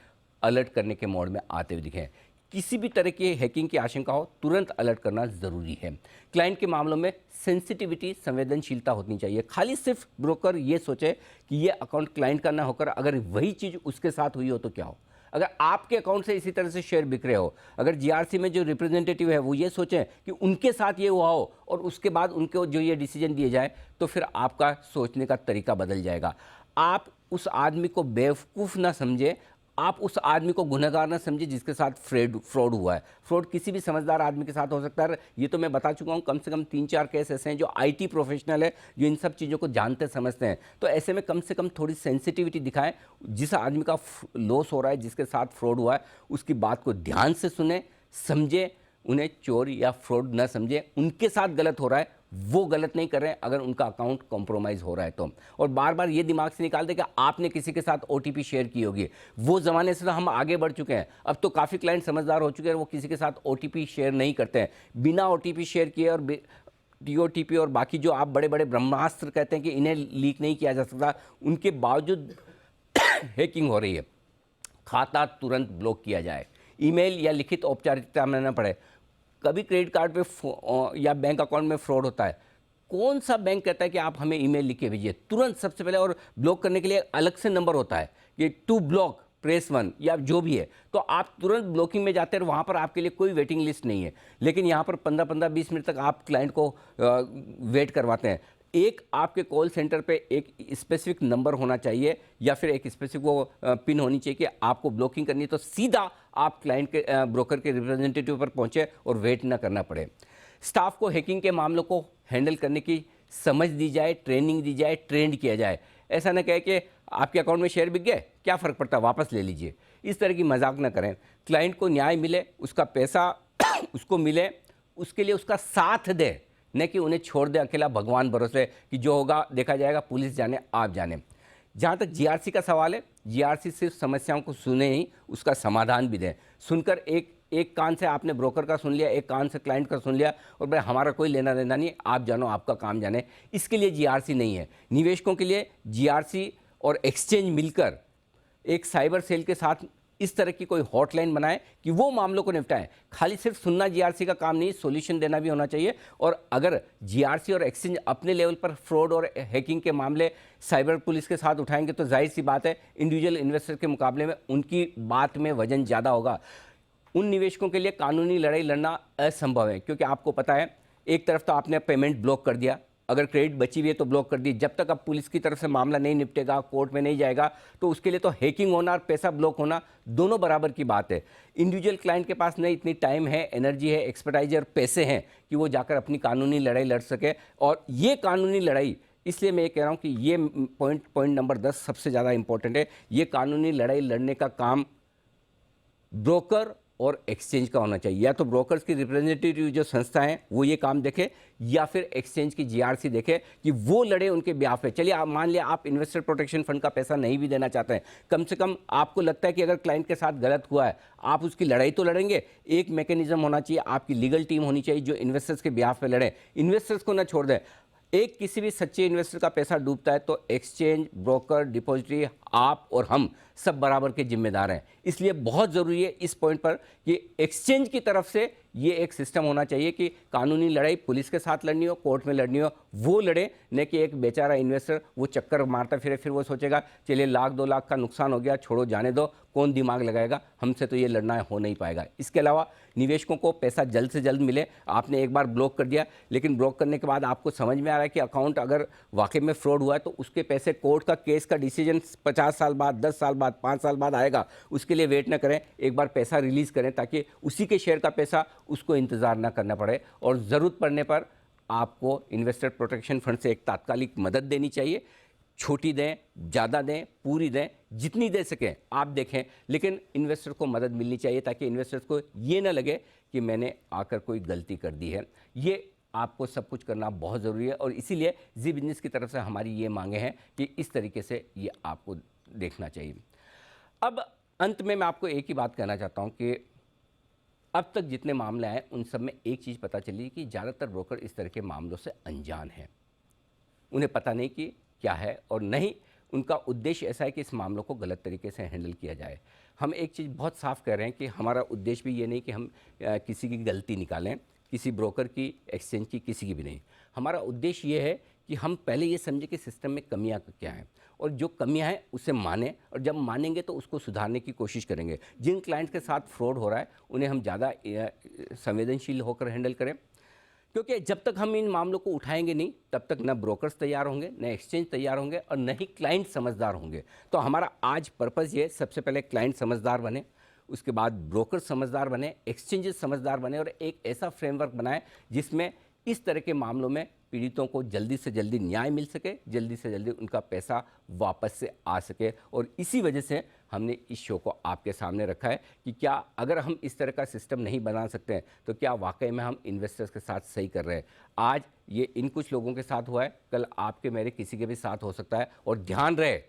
[SPEAKER 1] अलर्ट करने के मोड में आते हुए दिखे। किसी भी तरह की हैकिंग की आशंका हो, तुरंत अलर्ट करना ज़रूरी है। क्लाइंट के मामलों में सेंसिटिविटी, संवेदनशीलता होनी चाहिए। खाली सिर्फ ब्रोकर ये सोचे कि ये अकाउंट क्लाइंट का ना होकर अगर वही चीज़ उसके साथ हुई हो तो क्या हो। अगर आपके अकाउंट से इसी तरह से शेयर बिक रहे हो, अगर जीआरसी में जो रिप्रेजेंटेटिव है वो ये सोचें कि उनके साथ ये हुआ हो और उसके बाद उनको जो ये डिसीजन दिए जाए, तो फिर आपका सोचने का तरीका बदल जाएगा। आप उस आदमी को बेवकूफ़ ना समझे, आप उस आदमी को गुनहगार ना समझे जिसके साथ फ्रॉड हुआ है। फ्रॉड किसी भी समझदार आदमी के साथ हो सकता है। ये तो मैं बता चुका हूँ, कम से कम 3-4 केस ऐसे हैं जो आईटी प्रोफेशनल है, जो इन सब चीज़ों को जानते समझते हैं। तो ऐसे में कम से कम थोड़ी सेंसिटिविटी दिखाएं। जिस आदमी का लॉस हो रहा है, जिसके साथ फ्रॉड हुआ है, उसकी बात को ध्यान से सुने, समझे, उन्हें चोर या फ्रॉड न समझे। उनके साथ गलत हो रहा है, वो गलत नहीं कर रहे हैं अगर उनका अकाउंट कॉम्प्रोमाइज़ हो रहा है तो। और बार बार ये दिमाग से निकाल दे कि आपने किसी के साथ ओटीपी शेयर की होगी। वो ज़माने से तो हम आगे बढ़ चुके हैं। अब तो काफ़ी क्लाइंट समझदार हो चुके हैं, वो किसी के साथ ओटीपी शेयर नहीं करते हैं। बिना ओटीपी शेयर किए और टीओटीपी और बाकी जो आप बड़े बड़े ब्रह्मास्त्र कहते हैं कि इन्हें लीक नहीं किया जा सकता, उनके बावजूद हैकिंग हो रही है। खाता तुरंत ब्लॉक किया जाए, ईमेल या लिखित औपचारिकता में न पड़े। कभी क्रेडिट कार्ड पे या बैंक अकाउंट में फ्रॉड होता है, कौन सा बैंक कहता है कि आप हमें ईमेल लिख के भेजिए? तुरंत सबसे पहले, और ब्लॉक करने के लिए अलग से नंबर होता है कि टू ब्लॉक प्रेस 1 या जो भी है, तो आप तुरंत ब्लॉकिंग में जाते हैं। वहाँ पर आपके लिए कोई वेटिंग लिस्ट नहीं है, लेकिन यहाँ पर 15-20 मिनट तक आप क्लाइंट को वेट करवाते हैं। एक आपके कॉल सेंटर पे एक स्पेसिफिक नंबर होना चाहिए या फिर एक स्पेसिफिक वो पिन होनी चाहिए कि आपको ब्लॉकिंग करनी है, तो सीधा आप क्लाइंट के ब्रोकर के रिप्रेजेंटेटिव पर पहुंचे और वेट ना करना पड़े। स्टाफ को हैकिंग के मामलों को हैंडल करने की समझ दी जाए, ट्रेनिंग दी जाए, ट्रेंड किया जाए। ऐसा ना कहे कि आपके अकाउंट में शेयर बिक गए, क्या फ़र्क पड़ता है, वापस ले लीजिए। इस तरह की मजाक ना करें। क्लाइंट को न्याय मिले, उसका पैसा उसको मिले, उसके लिए उसका साथ दे, न कि उन्हें छोड़ दे अकेला भगवान भरोसे कि जो होगा देखा जाएगा, पुलिस जाने आप जाने। जहाँ तक जीआरसी का सवाल है, जीआरसी सिर्फ समस्याओं को सुने ही, उसका समाधान भी दें। सुनकर एक कान से आपने ब्रोकर का सुन लिया, एक कान से क्लाइंट का सुन लिया और भाई हमारा कोई लेना देना नहीं, आप जानो, आपका काम जाने, इसके लिए जीआरसी नहीं है। निवेशकों के लिए जीआरसी और एक्सचेंज मिलकर एक साइबर सेल के साथ इस तरह की कोई हॉटलाइन बनाए कि वो मामलों को निपटाएं। खाली सिर्फ सुनना जीआरसी का काम नहीं, सॉल्यूशन देना भी होना चाहिए। और अगर जीआरसी और एक्सचेंज अपने लेवल पर फ्रॉड और हैकिंग के मामले साइबर पुलिस के साथ उठाएंगे तो जाहिर सी बात है इंडिविजुअल इन्वेस्टर के मुकाबले में उनकी बात में वजन ज़्यादा होगा। उन निवेशकों के लिए कानूनी लड़ाई लड़ना असंभव है, क्योंकि आपको पता है एक तरफ तो आपने पेमेंट ब्लॉक कर दिया, अगर क्रेडिट बची हुई है तो ब्लॉक कर दी। जब तक अब पुलिस की तरफ से मामला नहीं निपटेगा, कोर्ट में नहीं जाएगा, तो उसके लिए तो हैकिंग होना और पैसा ब्लॉक होना दोनों बराबर की बात है। इंडिविजुअल क्लाइंट के पास नहीं इतनी टाइम है, एनर्जी है, एक्सपर्टाइज और पैसे हैं कि वो जाकर अपनी कानूनी लड़ाई लड़ सके। और ये कानूनी लड़ाई, इसलिए मैं ये कह रहा हूँ कि ये पॉइंट नंबर 10 सबसे ज़्यादा इंपॉर्टेंट है। ये कानूनी लड़ाई लड़ने का काम ब्रोकर और एक्सचेंज का होना चाहिए। या तो ब्रोकर्स की रिप्रेजेंटेटिव जो संस्था है वो ये काम देखे, या फिर एक्सचेंज की जीआरसी देखे कि वो लड़े उनके ब्याह पे। चलिए आप मान लिया आप इन्वेस्टर प्रोटेक्शन फंड का पैसा नहीं भी देना चाहते हैं, कम से कम आपको लगता है कि अगर क्लाइंट के साथ गलत हुआ है आप उसकी लड़ाई तो लड़ेंगे। एक मैकेनिज्म होना चाहिए, आपकी लीगल टीम होनी चाहिए जो इन्वेस्टर्स के ब्याह पे लड़े, इन्वेस्टर्स को ना छोड़ दें। एक किसी भी सच्चे इन्वेस्टर का पैसा डूबता है तो एक्सचेंज, ब्रोकर, डिपॉजिटरी, आप और हम सब बराबर के जिम्मेदार हैं। इसलिए बहुत ज़रूरी है इस पॉइंट पर कि एक्सचेंज की तरफ से ये एक सिस्टम होना चाहिए कि कानूनी लड़ाई पुलिस के साथ लड़नी हो, कोर्ट में लड़नी हो, वो लड़े, न कि एक बेचारा इन्वेस्टर वो चक्कर मारता फिरे, फिर वो सोचेगा चलिए 1-2 लाख का नुकसान हो गया, छोड़ो जाने दो, कौन दिमाग लगाएगा, हमसे तो ये लड़ना हो नहीं पाएगा। इसके अलावा निवेशकों को पैसा जल्द से जल्द मिले। आपने एक बार ब्लॉक कर दिया, लेकिन ब्लॉक करने के बाद आपको समझ में आ रहा है कि अकाउंट अगर वाकई में फ्रॉड हुआ है तो उसके पैसे कोर्ट का केस का डिसीजन 50 साल बाद, 10 साल बाद, 5 साल बाद आएगा। उसके लिए वेट ना करें, एक बार पैसा रिलीज करें ताकि उसी के शेयर का पैसा उसको इंतजार ना करना पड़े। और ज़रूरत पड़ने पर आपको इन्वेस्टर प्रोटेक्शन फंड से एक तात्कालिक मदद देनी चाहिए। छोटी दें, ज़्यादा दें, पूरी दें, जितनी दे सकें आप देखें, लेकिन इन्वेस्टर को मदद मिलनी चाहिए ताकि इन्वेस्टर्स को ये ना लगे कि मैंने आकर कोई गलती कर दी है। ये आपको सब कुछ करना बहुत ज़रूरी है और इसीलिए जी बिजनेस की तरफ से हमारी ये मांगे हैं कि इस तरीके से ये आपको देखना चाहिए। अब अंत में मैं आपको एक ही बात कहना चाहता हूँ कि अब तक जितने मामले आए उन सब में एक चीज़ पता चली कि ज़्यादातर ब्रोकर इस तरह के मामलों से अनजान हैं। उन्हें पता नहीं कि क्या है और नहीं उनका उद्देश्य ऐसा है कि इस मामलों को गलत तरीके से हैंडल किया जाए। हम एक चीज़ बहुत साफ कह रहे हैं कि हमारा उद्देश्य भी ये नहीं कि हम किसी की गलती निकालें, किसी ब्रोकर की, एक्सचेंज की, किसी की भी नहीं। हमारा उद्देश्य ये है कि हम पहले ये समझें कि सिस्टम में कमियां क्या हैं और जो कमियां हैं उसे मानें, और जब मानेंगे तो उसको सुधारने की कोशिश करेंगे। जिन क्लाइंट्स के साथ फ्रॉड हो रहा है उन्हें हम ज़्यादा संवेदनशील होकर हैंडल करें, क्योंकि जब तक हम इन मामलों को उठाएंगे नहीं तब तक न ब्रोकर्स तैयार होंगे, न एक्सचेंज तैयार होंगे और न ही क्लाइंट समझदार होंगे। तो हमारा आज पर्पज़ ये, सबसे पहले क्लाइंट समझदार बने, उसके बाद ब्रोकर समझदार बने, एक्सचेंजेस समझदार बने और एक ऐसा फ्रेमवर्क बनाए जिसमें इस तरह के मामलों में पीड़ितों को जल्दी से जल्दी न्याय मिल सके, जल्दी से जल्दी उनका पैसा वापस से आ सके। और इसी वजह से हमने इस शो को आपके सामने रखा है कि क्या अगर हम इस तरह का सिस्टम नहीं बना सकते हैं तो क्या वाकई में हम इन्वेस्टर्स के साथ सही कर रहे हैं। आज ये इन कुछ लोगों के साथ हुआ है, कल आपके मेरे किसी के भी साथ हो सकता है। और ध्यान रहे,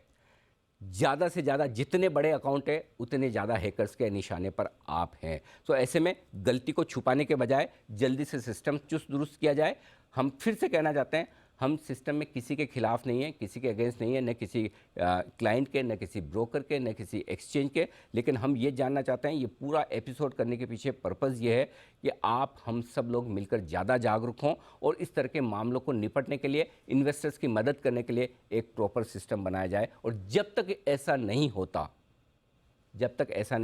[SPEAKER 1] ज़्यादा से ज़्यादा जितने बड़े अकाउंट है उतने ज़्यादा हैकर्स के निशाने पर आप हैं। तो ऐसे में गलती को छुपाने के बजाय जल्दी से सिस्टम चुस्त दुरुस्त किया जाए। हम फिर से कहना चाहते हैं, हम सिस्टम में किसी के खिलाफ नहीं है, किसी के अगेंस्ट नहीं है, न किसी क्लाइंट के, न किसी ब्रोकर के, न किसी एक्सचेंज के। लेकिन हम ये जानना चाहते हैं, ये पूरा एपिसोड करने के पीछे पर्पज़ ये है कि आप हम सब लोग मिलकर ज़्यादा जागरूक हों और इस तरह के मामलों को निपटने के लिए, इन्वेस्टर्स की मदद करने के लिए एक प्रॉपर सिस्टम बनाया जाए। और जब तक ऐसा नहीं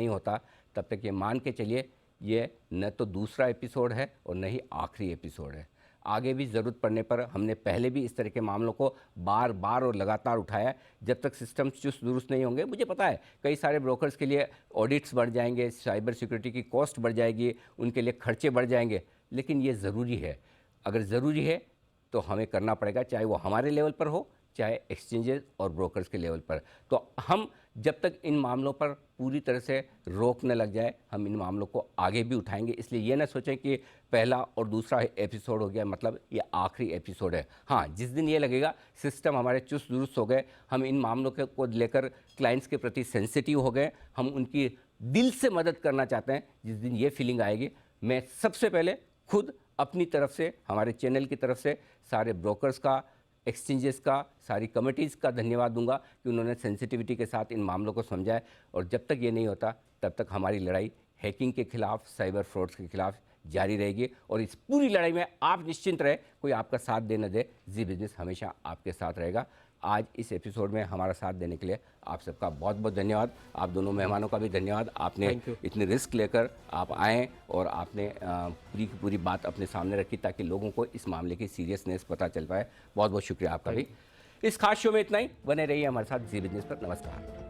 [SPEAKER 1] होता, तब तक ये मान के चलिए ये न तो दूसरा एपिसोड है और न ही आखिरी एपिसोड है। आगे भी ज़रूरत पड़ने पर, हमने पहले भी इस तरह के मामलों को बार बार और लगातार उठाया। जब तक सिस्टम चुस्त दुरुस्त नहीं होंगे, मुझे पता है कई सारे ब्रोकर्स के लिए ऑडिट्स बढ़ जाएंगे, साइबर सिक्योरिटी की कॉस्ट बढ़ जाएगी, उनके लिए खर्चे बढ़ जाएंगे, लेकिन ये ज़रूरी है। अगर ज़रूरी है तो हमें करना पड़ेगा, चाहे वो हमारे लेवल पर हो, चाहे एक्सचेंजेस और ब्रोकर्स के लेवल पर। तो हम जब तक इन मामलों पर पूरी तरह से रोक न लग जाए, हम इन मामलों को आगे भी उठाएंगे। इसलिए ये ना सोचें कि पहला और दूसरा एपिसोड हो गया मतलब ये आखिरी एपिसोड है। हाँ, जिस दिन ये लगेगा सिस्टम हमारे चुस्त दुरुस्त हो गए, हम इन मामलों को लेकर क्लाइंट्स के प्रति सेंसिटिव हो गए, हम उनकी दिल से मदद करना चाहते हैं, जिस दिन ये फीलिंग आएगी, मैं सबसे पहले खुद अपनी तरफ से, हमारे चैनल की तरफ से सारे ब्रोकर्स का, एक्सचेंजेस का, सारी कमिटीज़ का धन्यवाद दूंगा कि उन्होंने सेंसिटिविटी के साथ इन मामलों को समझा है। और जब तक ये नहीं होता तब तक हमारी लड़ाई हैकिंग के खिलाफ, साइबर फ्रॉड्स के खिलाफ जारी रहेगी। और इस पूरी लड़ाई में आप निश्चिंत रहे, कोई आपका साथ दे न दे, जी बिजनेस हमेशा आपके साथ रहेगा। आज इस एपिसोड में हमारा साथ देने के लिए आप सबका बहुत बहुत धन्यवाद। आप दोनों मेहमानों का भी धन्यवाद, आपने इतने रिस्क लेकर आप आए और आपने पूरी की पूरी बात अपने सामने रखी ताकि लोगों को इस मामले की सीरियसनेस पता चल पाए। बहुत बहुत शुक्रिया आपका भी। इस खास शो में इतना ही, बने रहिए हमारे साथ जी बिजनेस पर। नमस्कार।